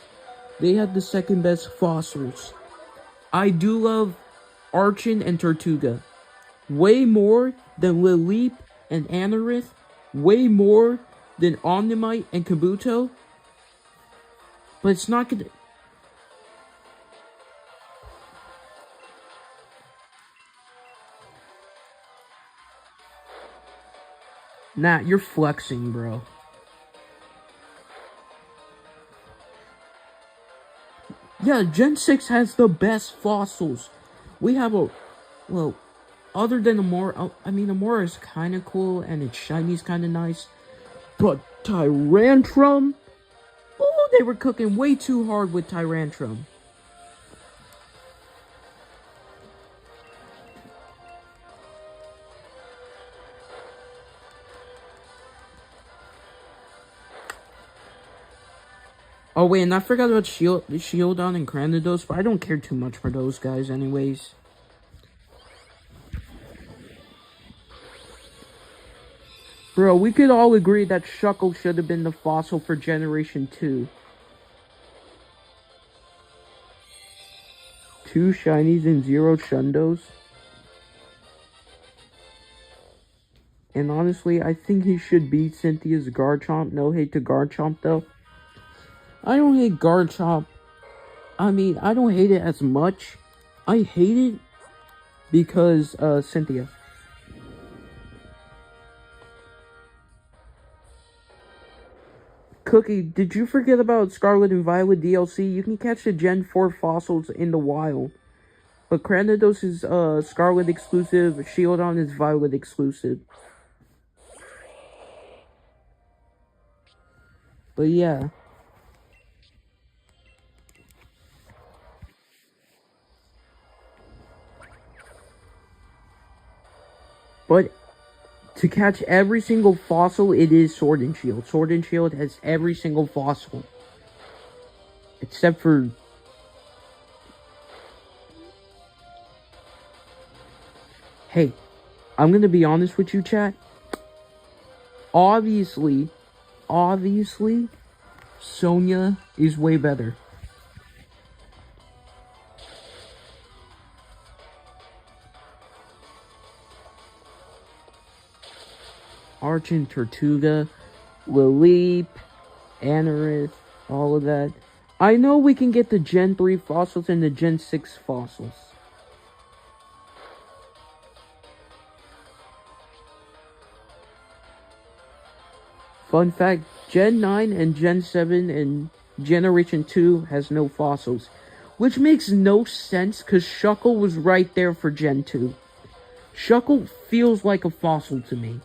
fossils. I do love Archon and Tortuga. Way more than Lilip and Anorith. Way more than Omnimite and Kabuto. But it's not gonna... Nah, you're flexing, bro. Yeah, Gen 6 has the best fossils. We have a... Well, other than Amora... I mean, Amora is kind of cool, and its shiny's kind of nice. But Tyrantrum? Oh, they were cooking way too hard with Tyrantrum. Oh, wait, and I forgot about Shieldon and Granados, but I don't care too much for those guys anyways. Bro, we could all agree that Shuckle should have been the fossil for Generation 2. 2 shinies and 0 Shundos. And honestly, I think he should beat Cynthia's Garchomp. No hate to Garchomp, though. I don't hate Garchomp. I mean, I don't hate it as much. I hate it because, Cynthia. Cookie, did you forget about Scarlet and Violet DLC? You can catch the Gen 4 fossils in the wild. But Granados is, Scarlet exclusive. Shieldon is Violet exclusive. But yeah. But to catch every single fossil, it is Sword and Shield. Sword and Shield has every single fossil. Except for... Hey, I'm gonna be honest with you, chat. Obviously, Sonia is way better. Archon, Tortuga, Lilip, Anorith, all of that. I know we can get the Gen 3 fossils and the Gen 6 fossils. Fun fact, Gen 9 and Gen 7 and Generation 2 has no fossils. Which makes no sense, because Shuckle was right there for Gen 2. Shuckle feels like a fossil to me.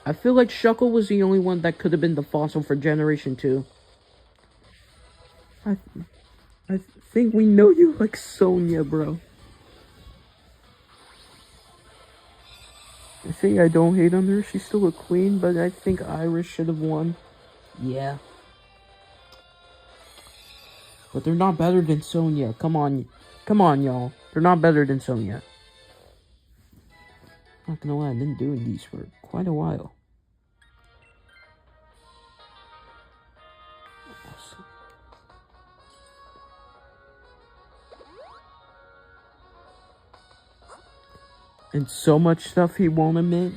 I feel like Shuckle was the only one that could have been the fossil for Generation 2. I think we know you like Sonia, bro. I say I don't hate on her. She's still a queen, but I think Iris should have won. Yeah. But they're not better than Sonia. Come on, y'all. They're not better than Sonia. Not gonna lie, I've been doing these for quite a while. And so much stuff he won't admit.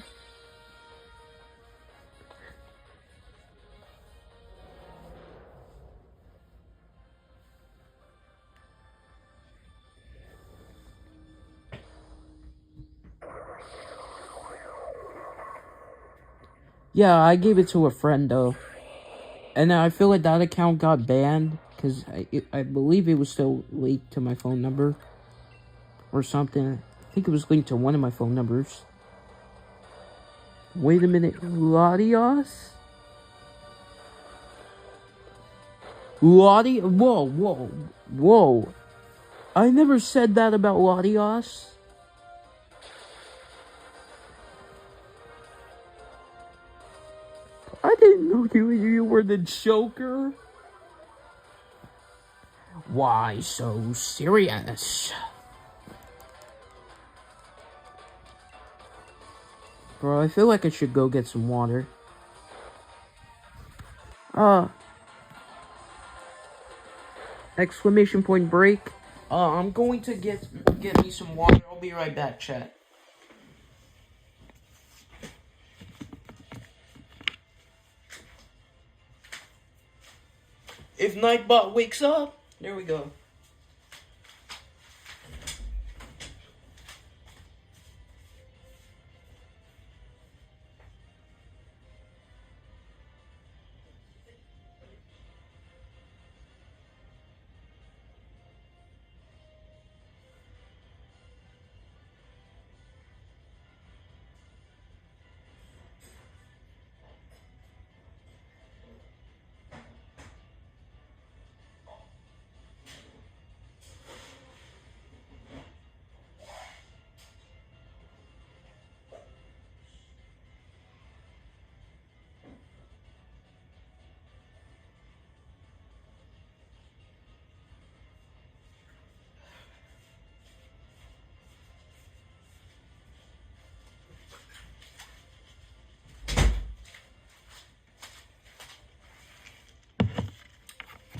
Yeah, I gave it to a friend though. And I feel like that account got banned because I believe it was still linked to my phone number or something. I think it was linked to one of my phone numbers. Wait a minute, Latios? Whoa. I never said that about Latios. I didn't know you were the Joker. Why so serious? Bro, I feel like I should go get some water. Exclamation point break. I'm going to get me some water. I'll be right back, chat. If Nightbot wakes up, there we go.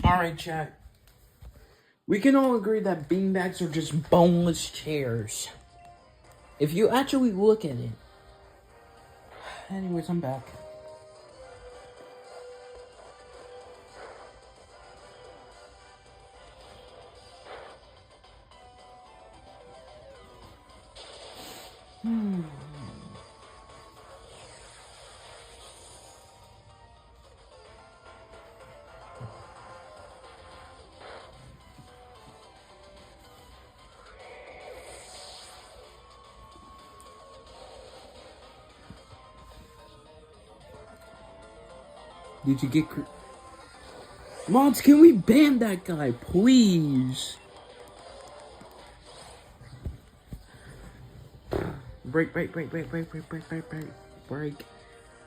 Alright, chat. We can all agree that beanbags are just boneless chairs. If you actually look at it. Anyways, I'm back. Did you get... Mods, can we ban that guy, please? Break.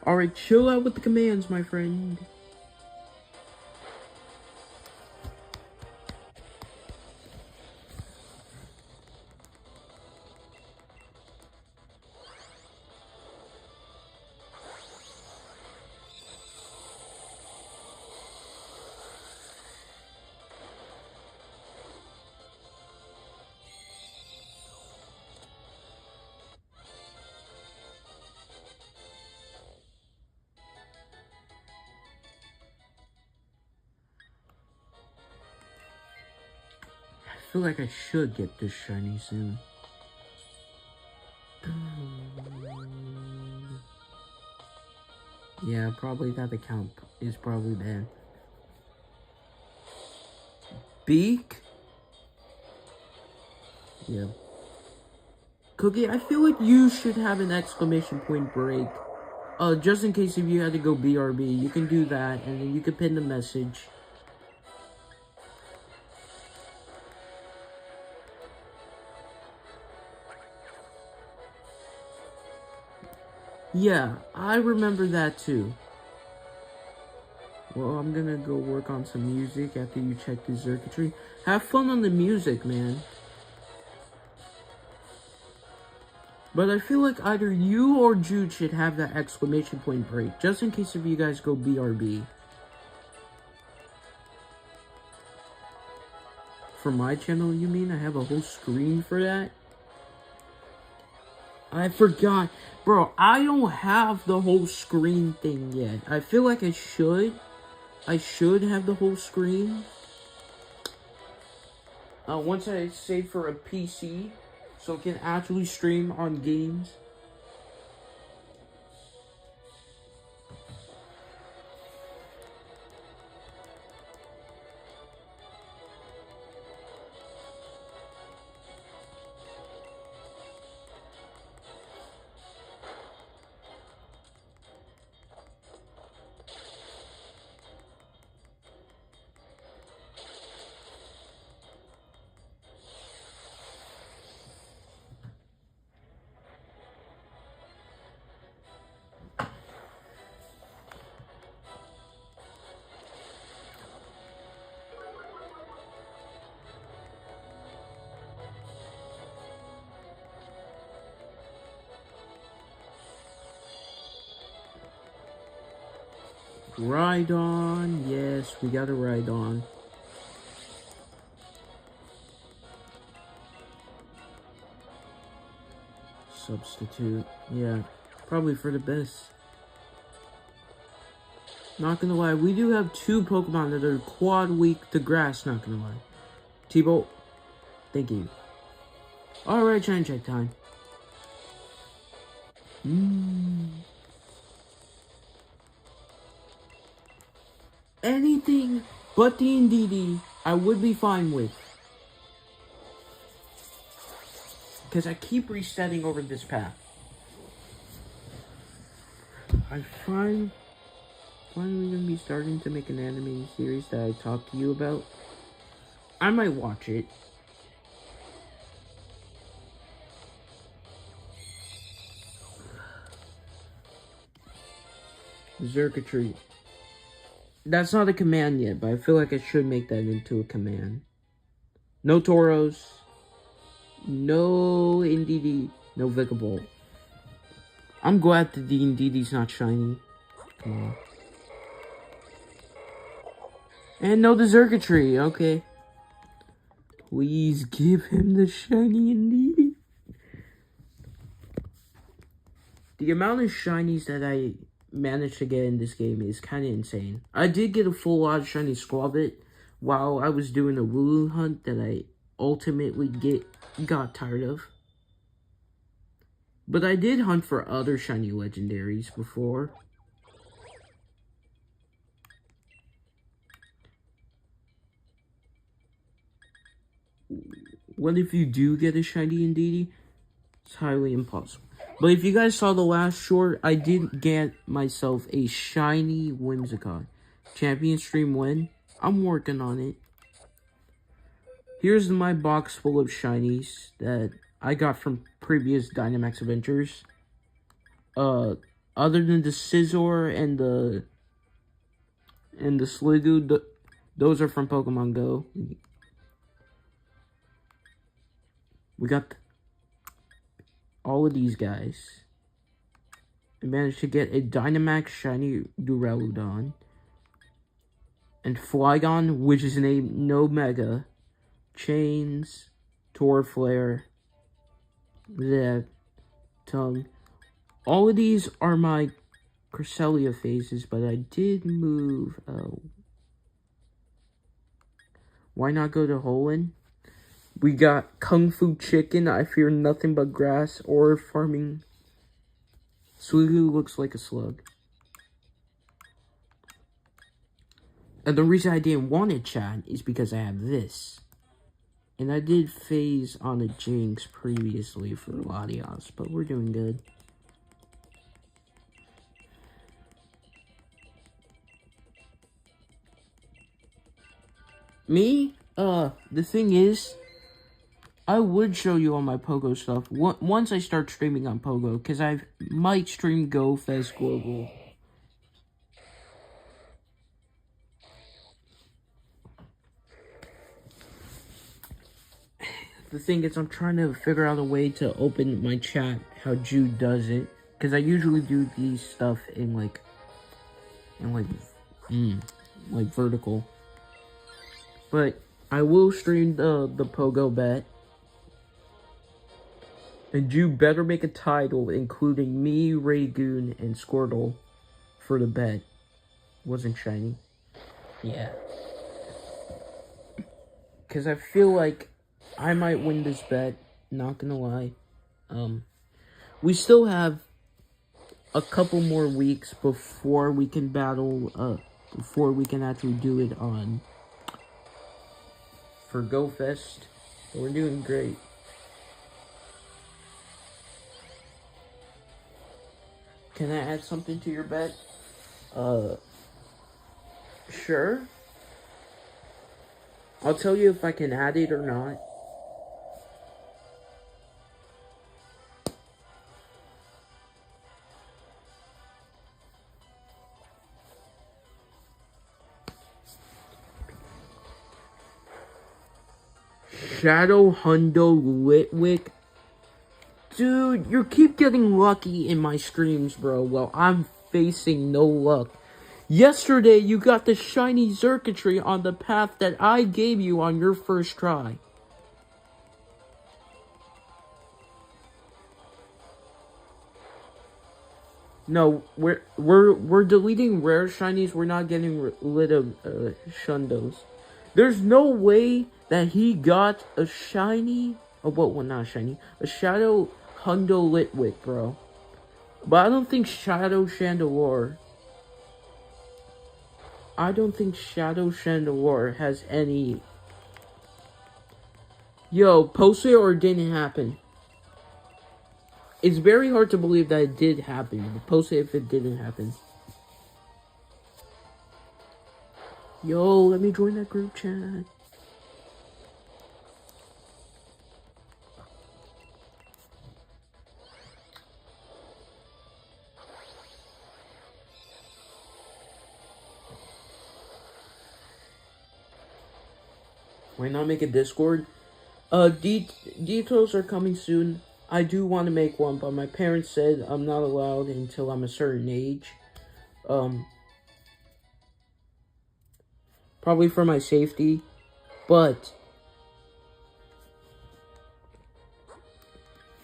Alright, chill out with the commands, my friend. I feel like I should get this shiny soon. Yeah, probably that account is probably banned. Beak? Yeah. Cookie, I feel like you should have an exclamation point break. Just in case if you had to go BRB, you can do that, and then you can pin the message. Yeah, I remember that too. Well, I'm gonna go work on some music after you check the Xurkitree. Have fun on the music, man. But I feel like either you or Jude should have that exclamation point break, just in case if you guys go BRB. For my channel, you mean? I have a whole screen for that? I forgot. Bro, I don't have the whole screen thing yet. I feel like I should. I should have the whole screen. Once I save for a PC, so it can actually stream on games. Rhydon. Yes, we got a Rhydon. Substitute. Yeah, probably for the best. Not gonna lie, we do have two Pokemon that are quad weak to grass, not gonna lie. T-Bolt, thank you. Alright, shine check time. Anything but the Indeedee, I would be fine with. Because I keep resetting over this path. I'm finally gonna be starting to make an anime series that I talked to you about. I might watch it. Xurkitree. That's not a command yet, but I feel like I should make that into a command. No Tauros. No Indeedee. No Vikavolt. I'm glad that the Indeedee's not shiny. Come on. And no the Xurkitree, okay. Please give him the shiny Indeedee. The amount of shinies that I managed to get in this game is kind of insane. I did get a full lot of shiny Squabit while I was doing a Wooloo hunt that I ultimately got tired of. But I did hunt for other shiny legendaries before. What if you do get a shiny Indeedee? It's highly impossible. But if you guys saw the last short, I did get myself a shiny Whimsicott. Champion stream win. I'm working on it. Here's my box full of shinies that I got from previous Dynamax adventures. Other than the Scizor and the Sliggoo, those are from Pokemon Go. We got all of these guys. I managed to get a Dynamax shiny Duraludon. And Flygon, which is named No Mega. Chains, Torflare, that tongue. All of these are my Cresselia phases, but I did move. Why not go to Hoenn? We got Kung Fu Chicken, I fear nothing but grass, or farming. Sliggoo looks like a slug. And the reason I didn't want it, chat, is because I have this. And I did phase on a Jinx previously for Latias, but we're doing good. Me? The thing is, I would show you all my Pogo stuff once I start streaming on Pogo, because I might stream GoFest Global. The thing is, I'm trying to figure out a way to open my chat how Jude does it, because I usually do these stuff in like vertical. But I will stream the Pogo bet. And you better make a title including me, Raygoon, and Squirtle for the bet. Wasn't shiny. Yeah. Because I feel like I might win this bet. Not gonna lie. We still have a couple more weeks before we can battle, before we can actually do it on for GoFest. We're doing great. Can I add something to your bet? Sure. I'll tell you if I can add it or not. Shadow Hundo Litwick. Dude, you keep getting lucky in my streams, bro. Well, I'm facing no luck. Yesterday, you got the shiny Xurkitree on the path that I gave you on your first try. No, we're deleting rare shinies. We're not getting rid of Shundos. There's no way that he got a shiny. Oh, well, not a shiny. A Shadow Hundo Litwick, bro. But I don't think Shadow Chandelure. I don't think Shadow Chandelure has any. Yo, post it or it didn't happen. It's very hard to believe that it did happen. Post it if it didn't happen. Yo, let me join that group chat. Why not make a Discord? Details are coming soon. I do want to make one, but my parents said I'm not allowed until I'm a certain age. Probably for my safety. But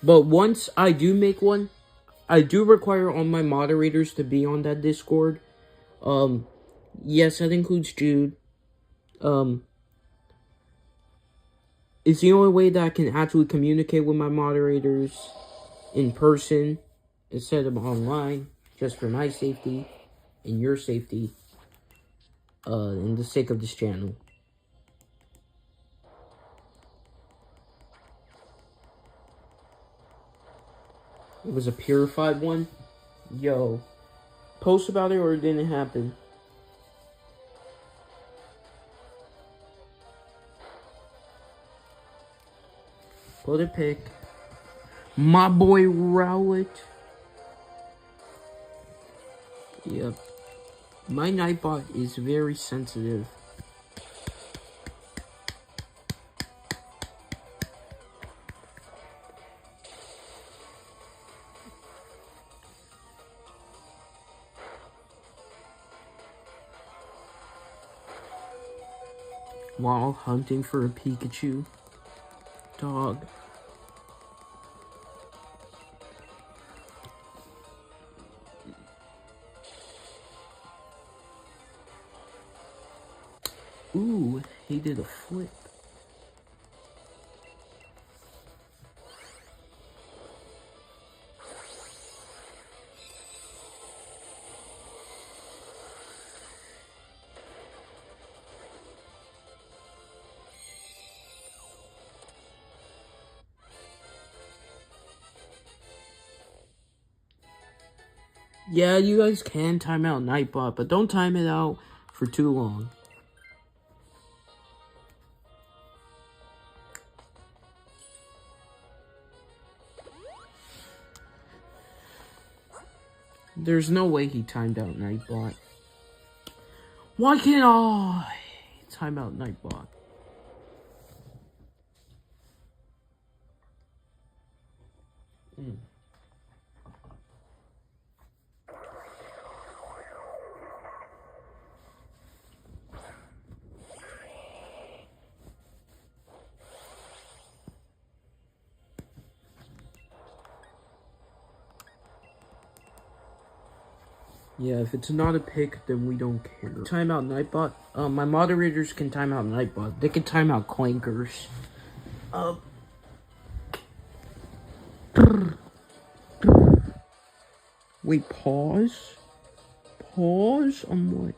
once I do make one, I do require all my moderators to be on that Discord. Yes, that includes Jude. It's the only way that I can actually communicate with my moderators in person instead of online, just for my safety and your safety, and the sake of this channel. It was a purified one? Yo, post about it or it didn't happen. Put a pic. My boy Rowlet. Yep. My Nightbot is very sensitive. While hunting for a Pikachu. Dog. Ooh, he did a flip. Yeah, you guys can time out Nightbot, but don't time it out for too long. There's no way he timed out Nightbot. Why can't I time out Nightbot? Yeah, if it's not a pick, then we don't care. Time out Nightbot. My moderators can time out Nightbot. They can time out Clankers. Wait, pause? Pause on what?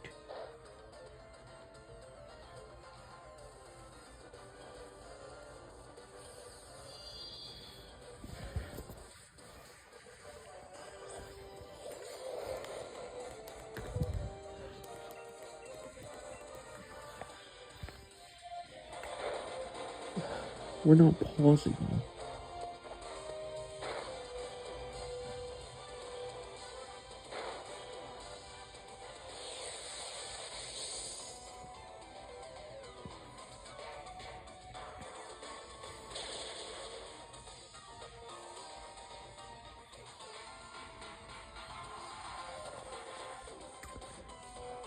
We're not pausing.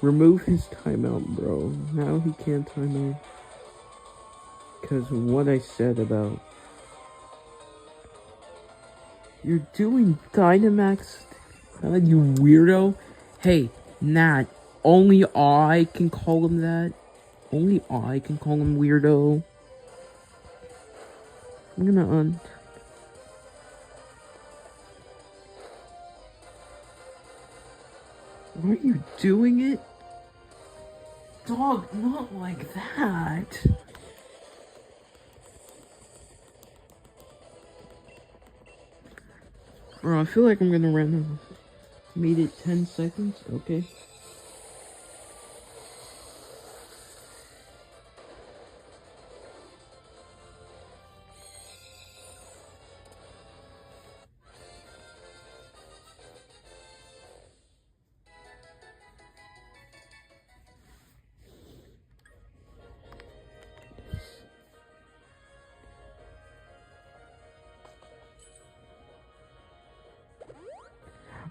Remove his timeout, bro. Now he can't time out. Because of what I said about... You're doing Dynamax, you weirdo. Hey, Nat, only I can call him that. Only I can call him weirdo. I'm gonna Why are you doing it? Dog, not like that. Bro, I feel like I'm gonna run. Made it 10 seconds? Okay.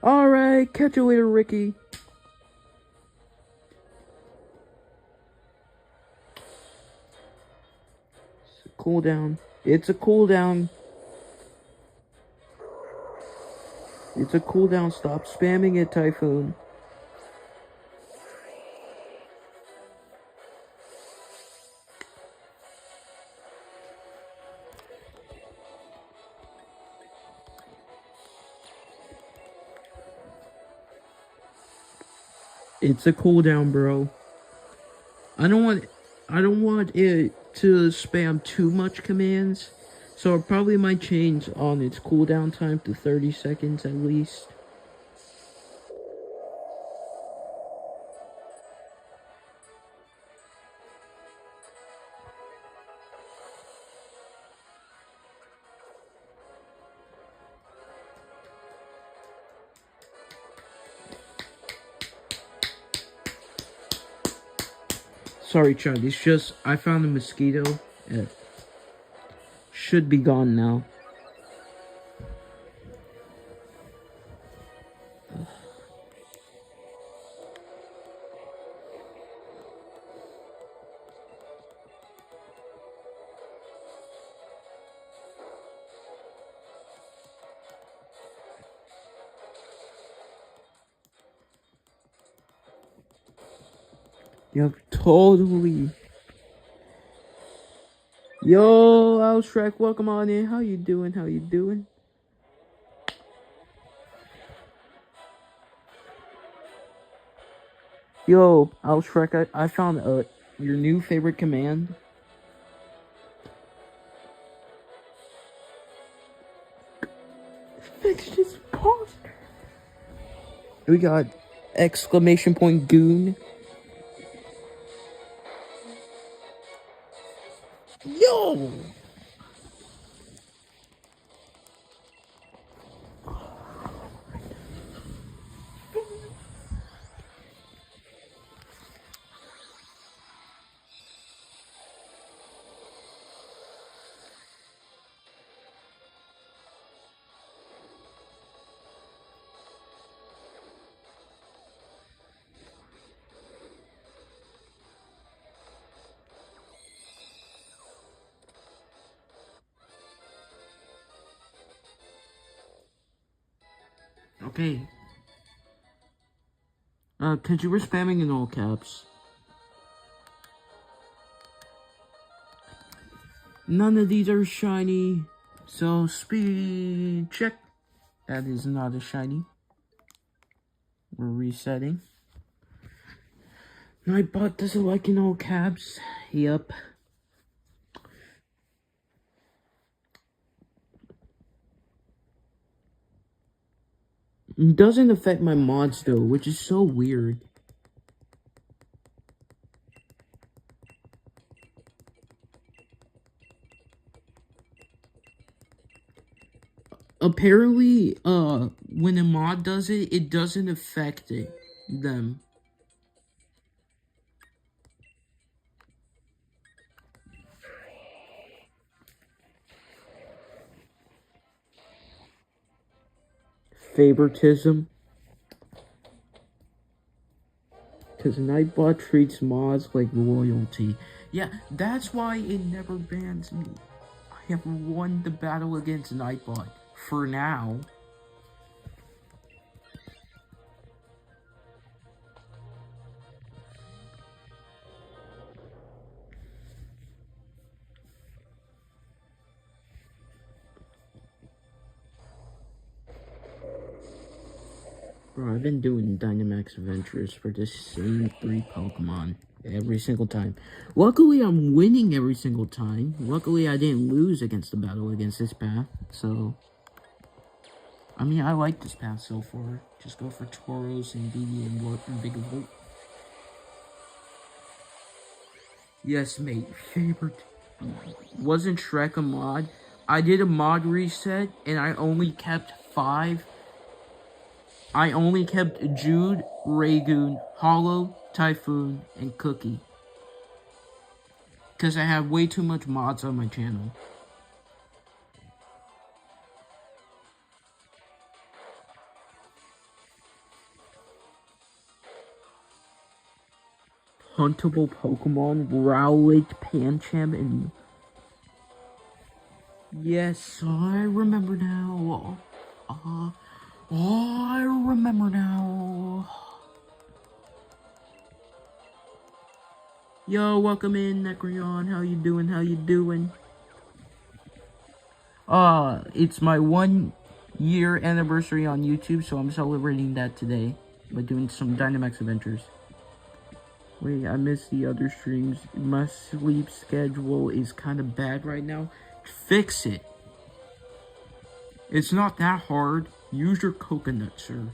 Alright, catch you later, Ricky. It's a cooldown. It's a cooldown. It's a cooldown. Stop spamming it, Typhoon. It's a cooldown, bro. I don't want it to spam too much commands, so it probably might change on its cooldown time to 30 seconds at least. Sorry, Chad, it's just, I found a mosquito. It should be gone now. Yep, totally. Yo, Shrek, welcome on in. How you doing? How you doing? Yo, Shrek, I found your new favorite command. Fix this post. We got exclamation point goon. Yo! Okay. Cause you were spamming in all caps. None of these are shiny. So speed check. That is not a shiny. We're resetting. Nightbot doesn't like in all caps. Yep. It doesn't affect my mods though, which is so weird. Apparently, when a mod does it, it doesn't affect them. Favoritism. Because Nightbot treats mods like royalty. Yeah, that's why it never bans me. I have won the battle against Nightbot. For now. Bro, I've been doing Dynamax Adventures for the same 3 Pokemon every single time. Luckily, I'm winning every single time. Luckily, I didn't lose against the battle against this path, so... I mean, I like this path so far. Just go for Tauros and BB and Big Volt. Yes, mate. Favorite. Wasn't Shrek a mod? I did a mod reset, and I only kept 5. I only kept Jude, Raygoon, Hollow, Typhoon, and Cookie. Because I have way too much mods on my channel. Huntable Pokemon, Rowlet, Pancham, and... Yes, I remember now. I remember now. Yo, welcome in, Necreon. How you doing? How you doing? It's my 1-year anniversary on YouTube, so I'm celebrating that today by doing some Dynamax Adventures. Wait, I missed the other streams. My sleep schedule is kind of bad right now. Fix it. It's not that hard. Use your coconut, sir.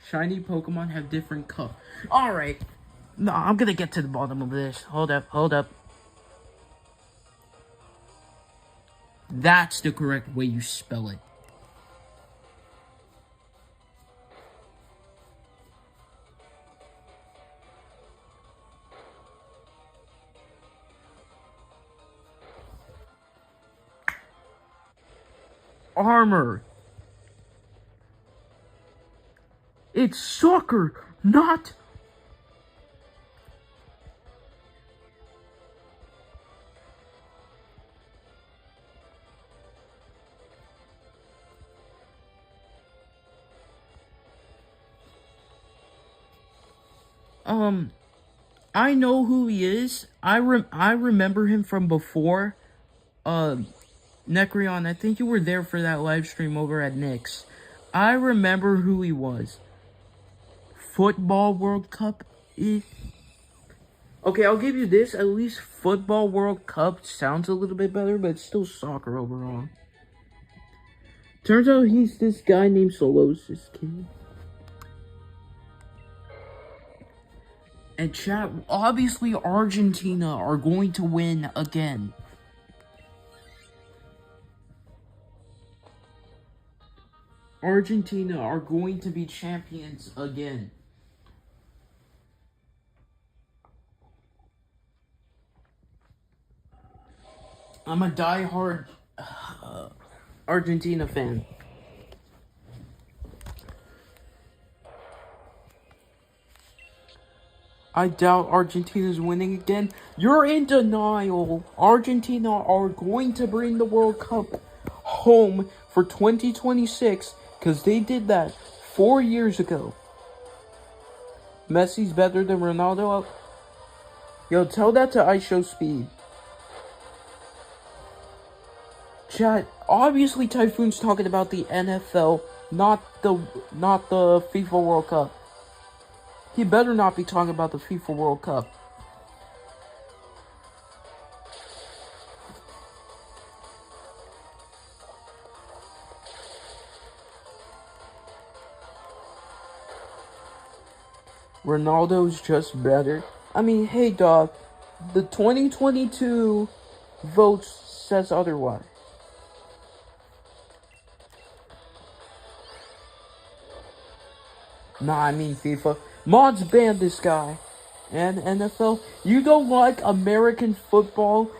Shiny Pokemon have different colors. Alright. No, I'm gonna get to the bottom of this. Hold up. That's the correct way you spell it. Armor. It's soccer, not... I know who he is. I remember him from before. Necreon, I think you were there for that live stream over at Nick's. I remember who he was. Football World Cup? Okay, I'll give you this. At least Football World Cup sounds a little bit better, but it's still soccer overall. Turns out he's this guy named Solosis Kid. And chat, obviously Argentina are going to win again. Argentina are going to be champions again. I'm a diehard Argentina fan. I doubt Argentina's winning again. You're in denial. Argentina are going to bring the World Cup home for 2026 because they did that 4 years ago. Messi's better than Ronaldo. Yo, tell that to iShow Speed. Chat, obviously Typhoon's talking about the NFL, not the FIFA World Cup. He better not be talking about the FIFA World Cup. Ronaldo's just better. I mean, hey dog, the 2022 votes says otherwise. Nah, I mean FIFA. Mods banned this guy. And NFL, you don't like American football?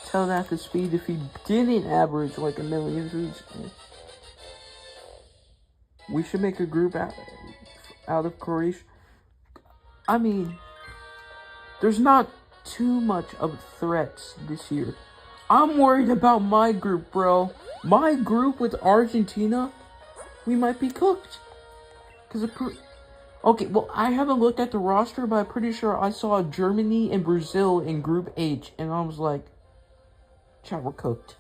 Tell that to Speed if he didn't average like 1 million views. We should make a group out of Croatia. I mean, there's not too much of threats this year. I'm worried about my group, bro. My group with Argentina, we might be cooked. Okay, well, I haven't looked at the roster, but I'm pretty sure I saw Germany and Brazil in Group H, and I was like, chat, we're cooked.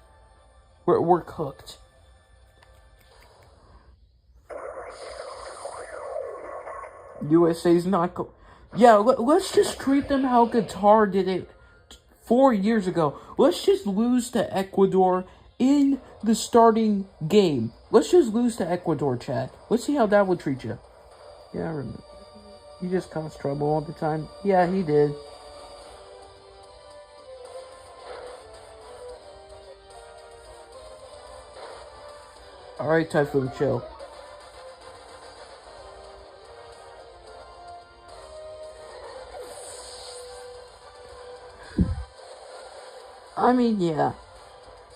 We're cooked. USA's not yeah, let's just treat them how Qatar did it 4 years ago. Let's just lose to Ecuador in the starting game. Let's just lose to Ecuador, Chad. Let's see how that would treat you. Yeah, I remember. He just caused trouble all the time. Yeah, he did. Alright, Typhoon, chill. I mean, yeah.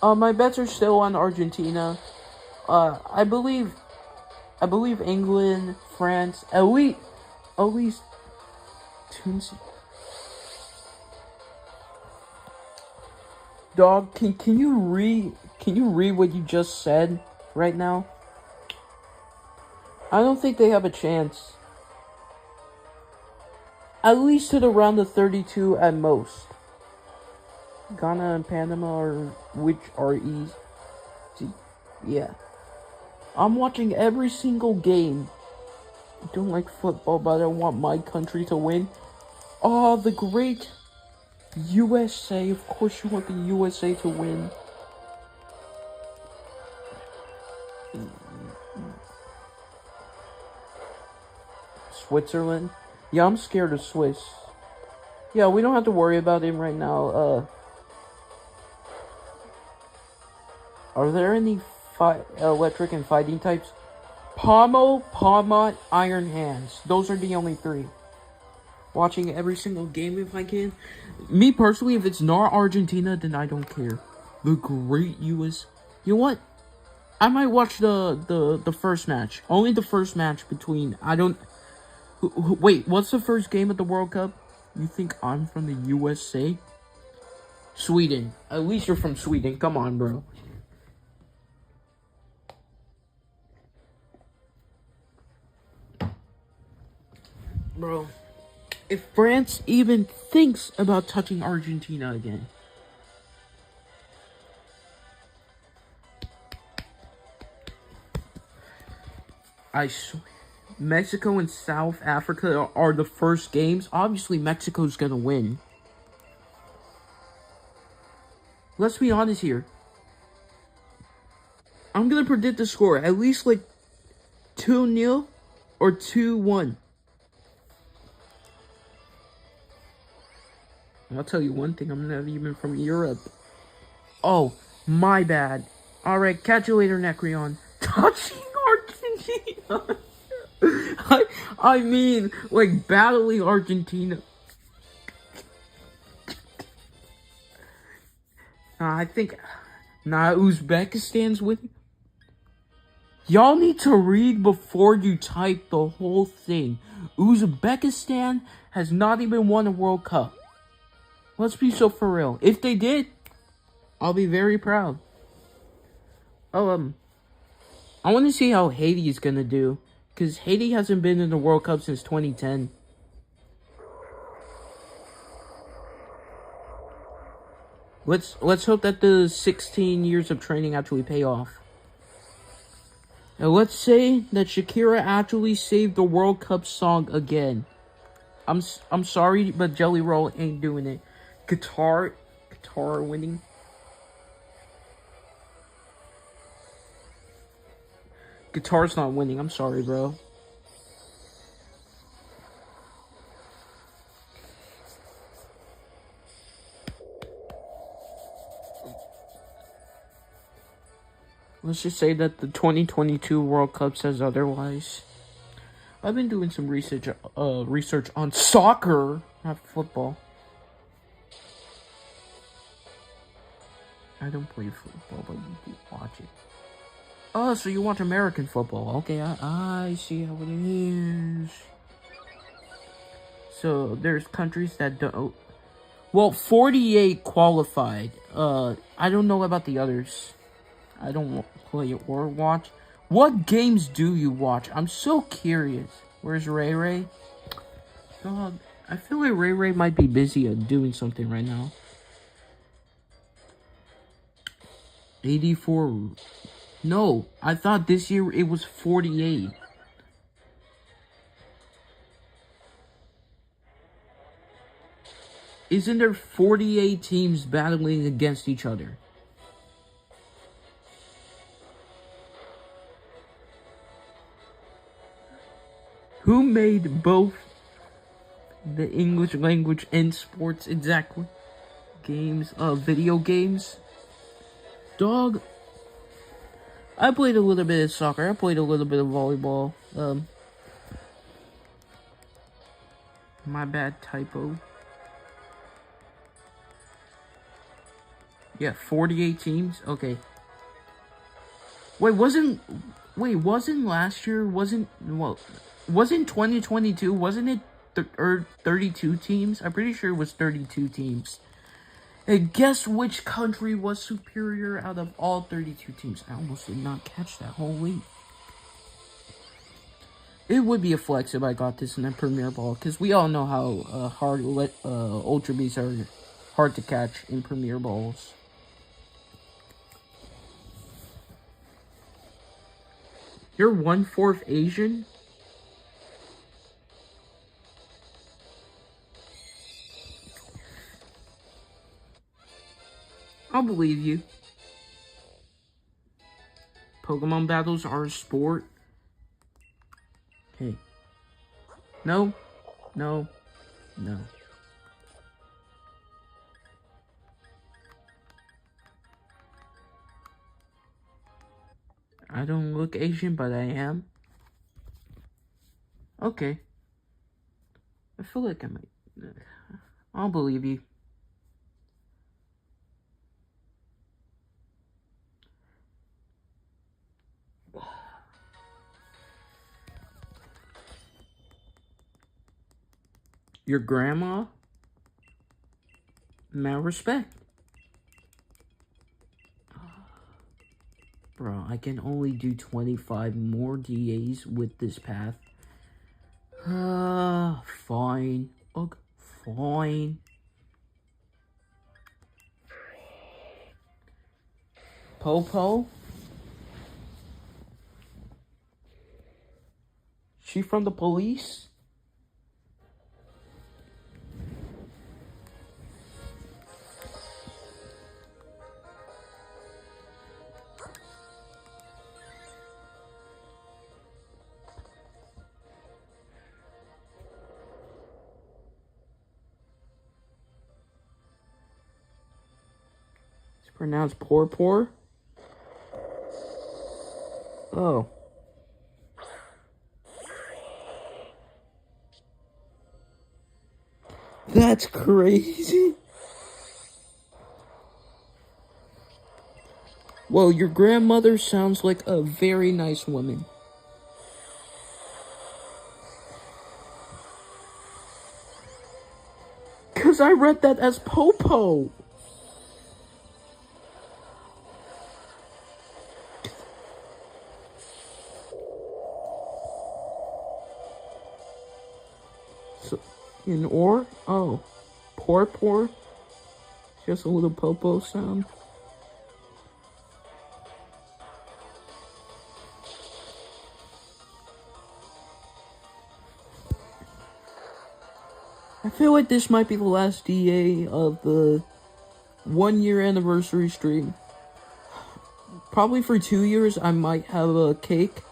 My bets are still on Argentina. I believe England, France, at least Tunisia. Dog, can you read what you just said right now? I don't think they have a chance. At least to the round of 32 at most. Ghana and Panama which are easy. Yeah. I'm watching every single game. I don't like football, but I want my country to win. Oh, the great USA. Of course you want the USA to win. Switzerland? Yeah, I'm scared of Swiss. Yeah, we don't have to worry about him right now. Are there any electric and fighting types? Pommel, Palma, Iron Hands. Those are the only three. Watching every single game if I can. Me personally, if it's not Argentina, then I don't care. The great US. You know what? I might watch the first match. Only the first match between. Wait, what's the first game of the World Cup? You think I'm from the USA? Sweden. At least you're from Sweden. Come on, bro. Bro, if France even thinks about touching Argentina again. I swear. Mexico and South Africa are the first games. Obviously, Mexico's gonna win. Let's be honest here. I'm gonna predict the score. At least like 2-0 or 2-1. I'll tell you one thing, I'm not even from Europe. Oh, my bad. Alright, catch you later, Necreon. Touching Argentina! I mean, like, battling Argentina. I think... Uzbekistan's winning. Y'all need to read before you type the whole thing. Uzbekistan has not even won a World Cup. Let's be so for real. If they did, I'll be very proud. Oh, I want to see how Haiti is gonna do, because Haiti hasn't been in the World Cup since 2010. Let's hope that the 16 years of training actually pay off. Now let's say that Shakira actually saved the World Cup song again. I'm sorry, but Jelly Roll ain't doing it. Qatar winning. Qatar's not winning. I'm sorry, bro. Let's just say that the 2022 World Cup says otherwise. I've been doing some research on soccer, not football. I don't play football, but you do watch it. Oh, so you want American football? Okay, I see how it is. So there's countries that don't. Well, 48 qualified. I don't know about the others. I don't play or watch. What games do you watch? I'm so curious. Where's Ray Ray? Dog, I feel like Ray Ray might be busy doing something right now. 84. No, I thought this year it was 48. Isn't there 48 teams battling against each other? Who made both the English language and sports exactly? Games, video games? Dog, I played a little bit of soccer. I played a little bit of volleyball. My bad, typo. Yeah, 48 teams? Okay. Wasn't last year, wasn't 2022, wasn't it 32 teams? I'm pretty sure it was 32 teams. And guess which country was superior out of all 32 teams? I almost did not catch that. Holy. It would be a flex if I got this in a Premier Ball, because we all know how hard Ultra Beasts are hard to catch in Premier Balls. You're 1/4 Asian? I'll believe you. Pokemon battles are a sport. Hey. No. No. No. I don't look Asian, but I am. Okay. I feel like I might. I'll believe you. Your grandma? Mad respect. Bro, I can only do 25 more DAs with this path. Fine. Okay, fine. Popo? She from the police? It's pronounced poor? Oh. That's crazy. Well, your grandmother sounds like a very nice woman. Because I read that as Popo. So, oh, poor. Just a little Popo sound. I feel like this might be the last DA of the 1-year anniversary stream. Probably for 2 years, I might have a cake.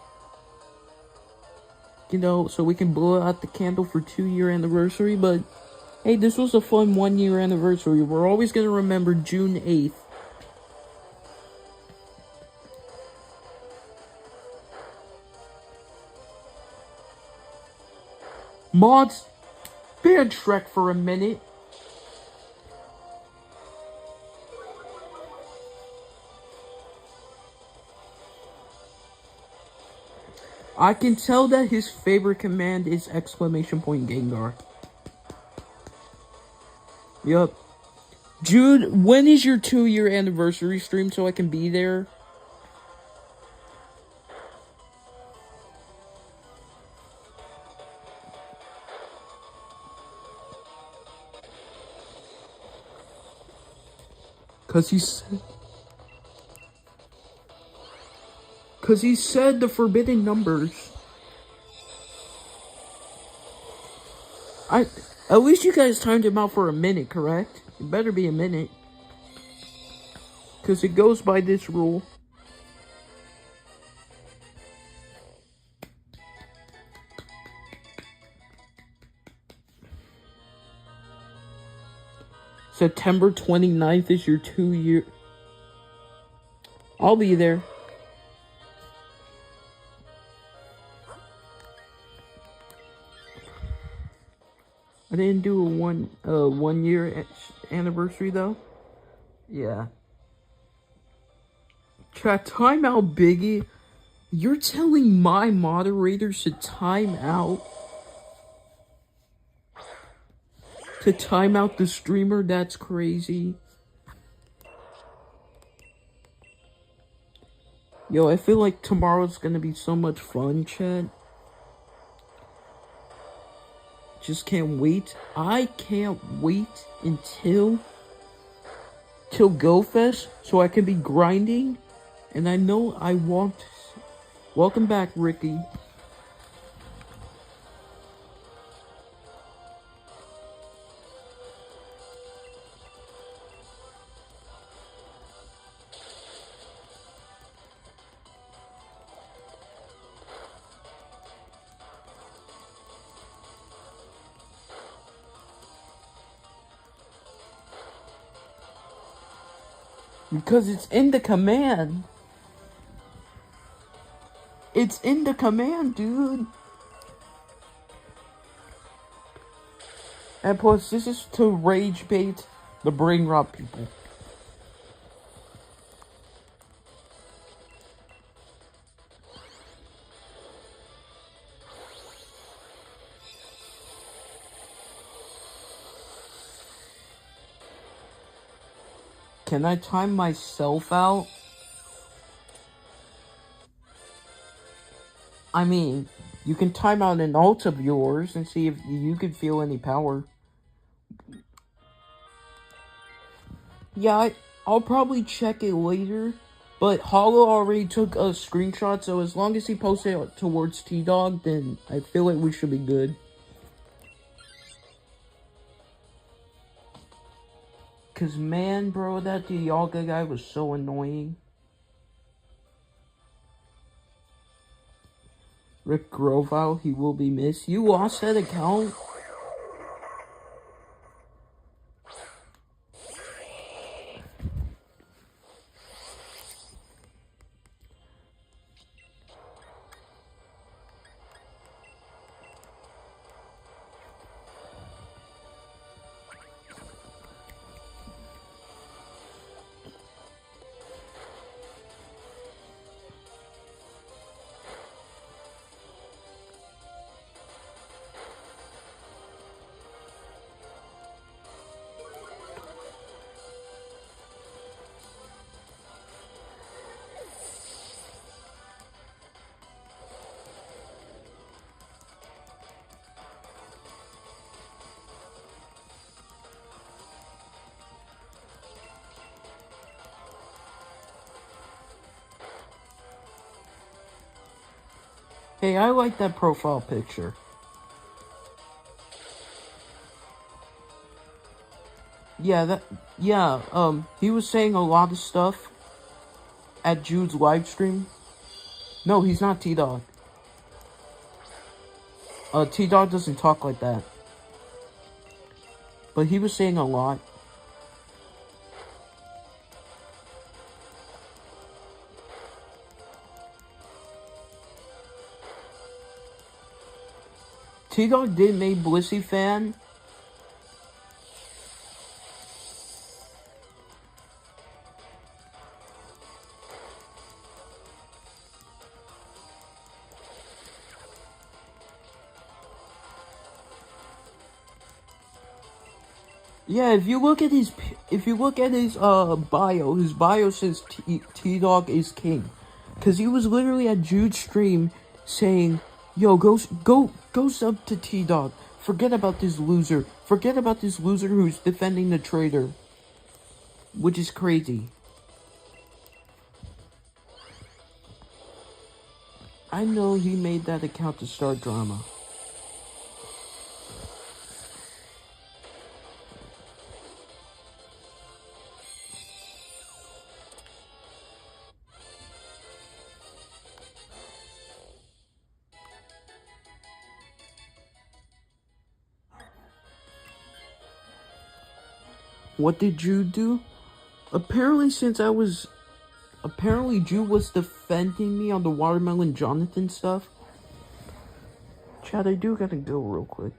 You know, so we can blow out the candle for 2-year anniversary. But, hey, this was a fun 1-year anniversary. We're always going to remember June 8th. Mods, ban Shrek for a minute. I can tell that his favorite command is exclamation point Gengar. Yup. Jude, when is your 2-year anniversary stream so I can be there? Cause he said the forbidden numbers. At least you guys timed him out for a minute, correct? It better be a minute. Cause it goes by this rule. September 29th is your 2-year. I'll be there. I didn't do a 1-year anniversary though. Yeah. Chat, timeout, Biggie. You're telling my moderators to time out? To time out the streamer? That's crazy. Yo, I feel like tomorrow's gonna be so much fun, chat. Just can't wait. I can't wait until GoFest so I can be grinding. And I know I want. Welcome back, Ricky. Because it's in the command. It's in the command, dude. And plus, this is to rage bait the brain rot people. Can I time myself out? I mean, you can time out an ult of yours and see if you can feel any power. Yeah, I'll probably check it later. But Hollow already took a screenshot, so as long as he posted it towards T-Dog, then I feel like we should be good. Cause man, bro, that Dialga guy was so annoying. Rick Grovile, he will be missed. You lost that account? Hey, I like that profile picture. Yeah, he was saying a lot of stuff at Jude's live stream. No, he's not T-Dog. T-Dog doesn't talk like that. But he was saying a lot. T-Dog did make Blissey fan. Yeah, if you look at his his bio says T-Dog is king, cause he was literally at Jude's stream saying, "Yo, go sub to T-Dog. Forget about this loser. Forget about this loser who's defending the traitor," which is crazy. I know he made that account to start drama. What did Jude do? Apparently, Jude was defending me on the Watermelon Jonathan stuff. Chad, I do gotta go real quick.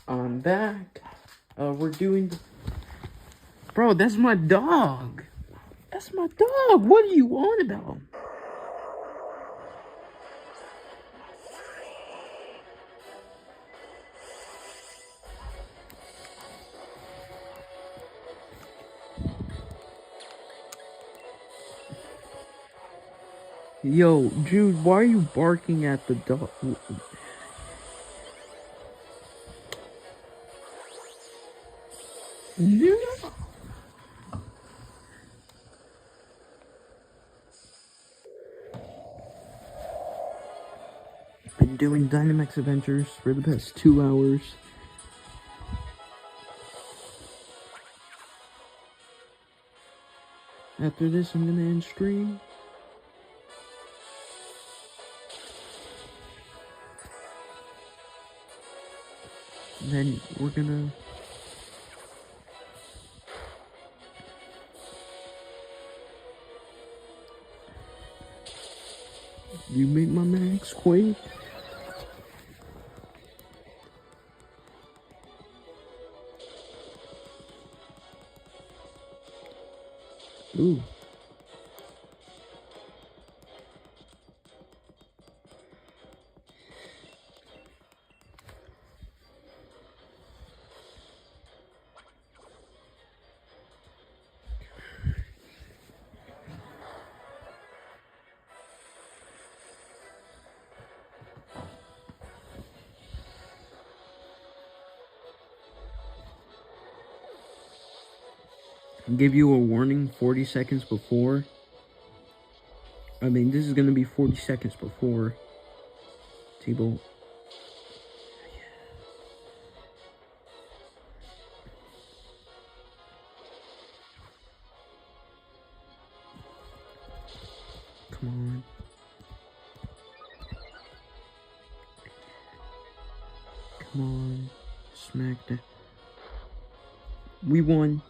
I'm back. We're doing. Bro, that's my dog. That's my dog. What are you on about? Yo, Jude, why are you barking at the dog? Yeah. Been doing Dynamax Adventures for the past 2 hours. After this, I'm gonna end stream. Then we're gonna You make my max quake. Ooh. Give you a warning 40 seconds before. I mean, this is going to be 40 seconds before T-Bolt. Come on. Come on. Smack that. We won.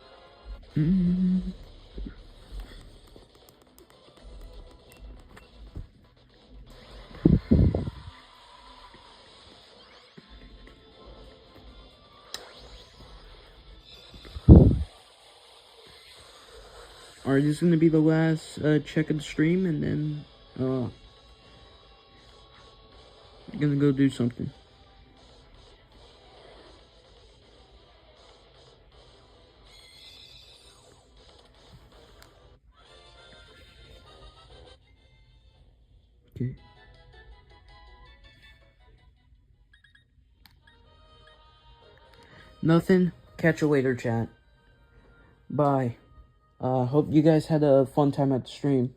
Alright, this is going to be the last check of the stream, and then I'm going to go do something. Okay. Nothing. Catch you later, chat. Bye. Hope you guys had a fun time at the stream.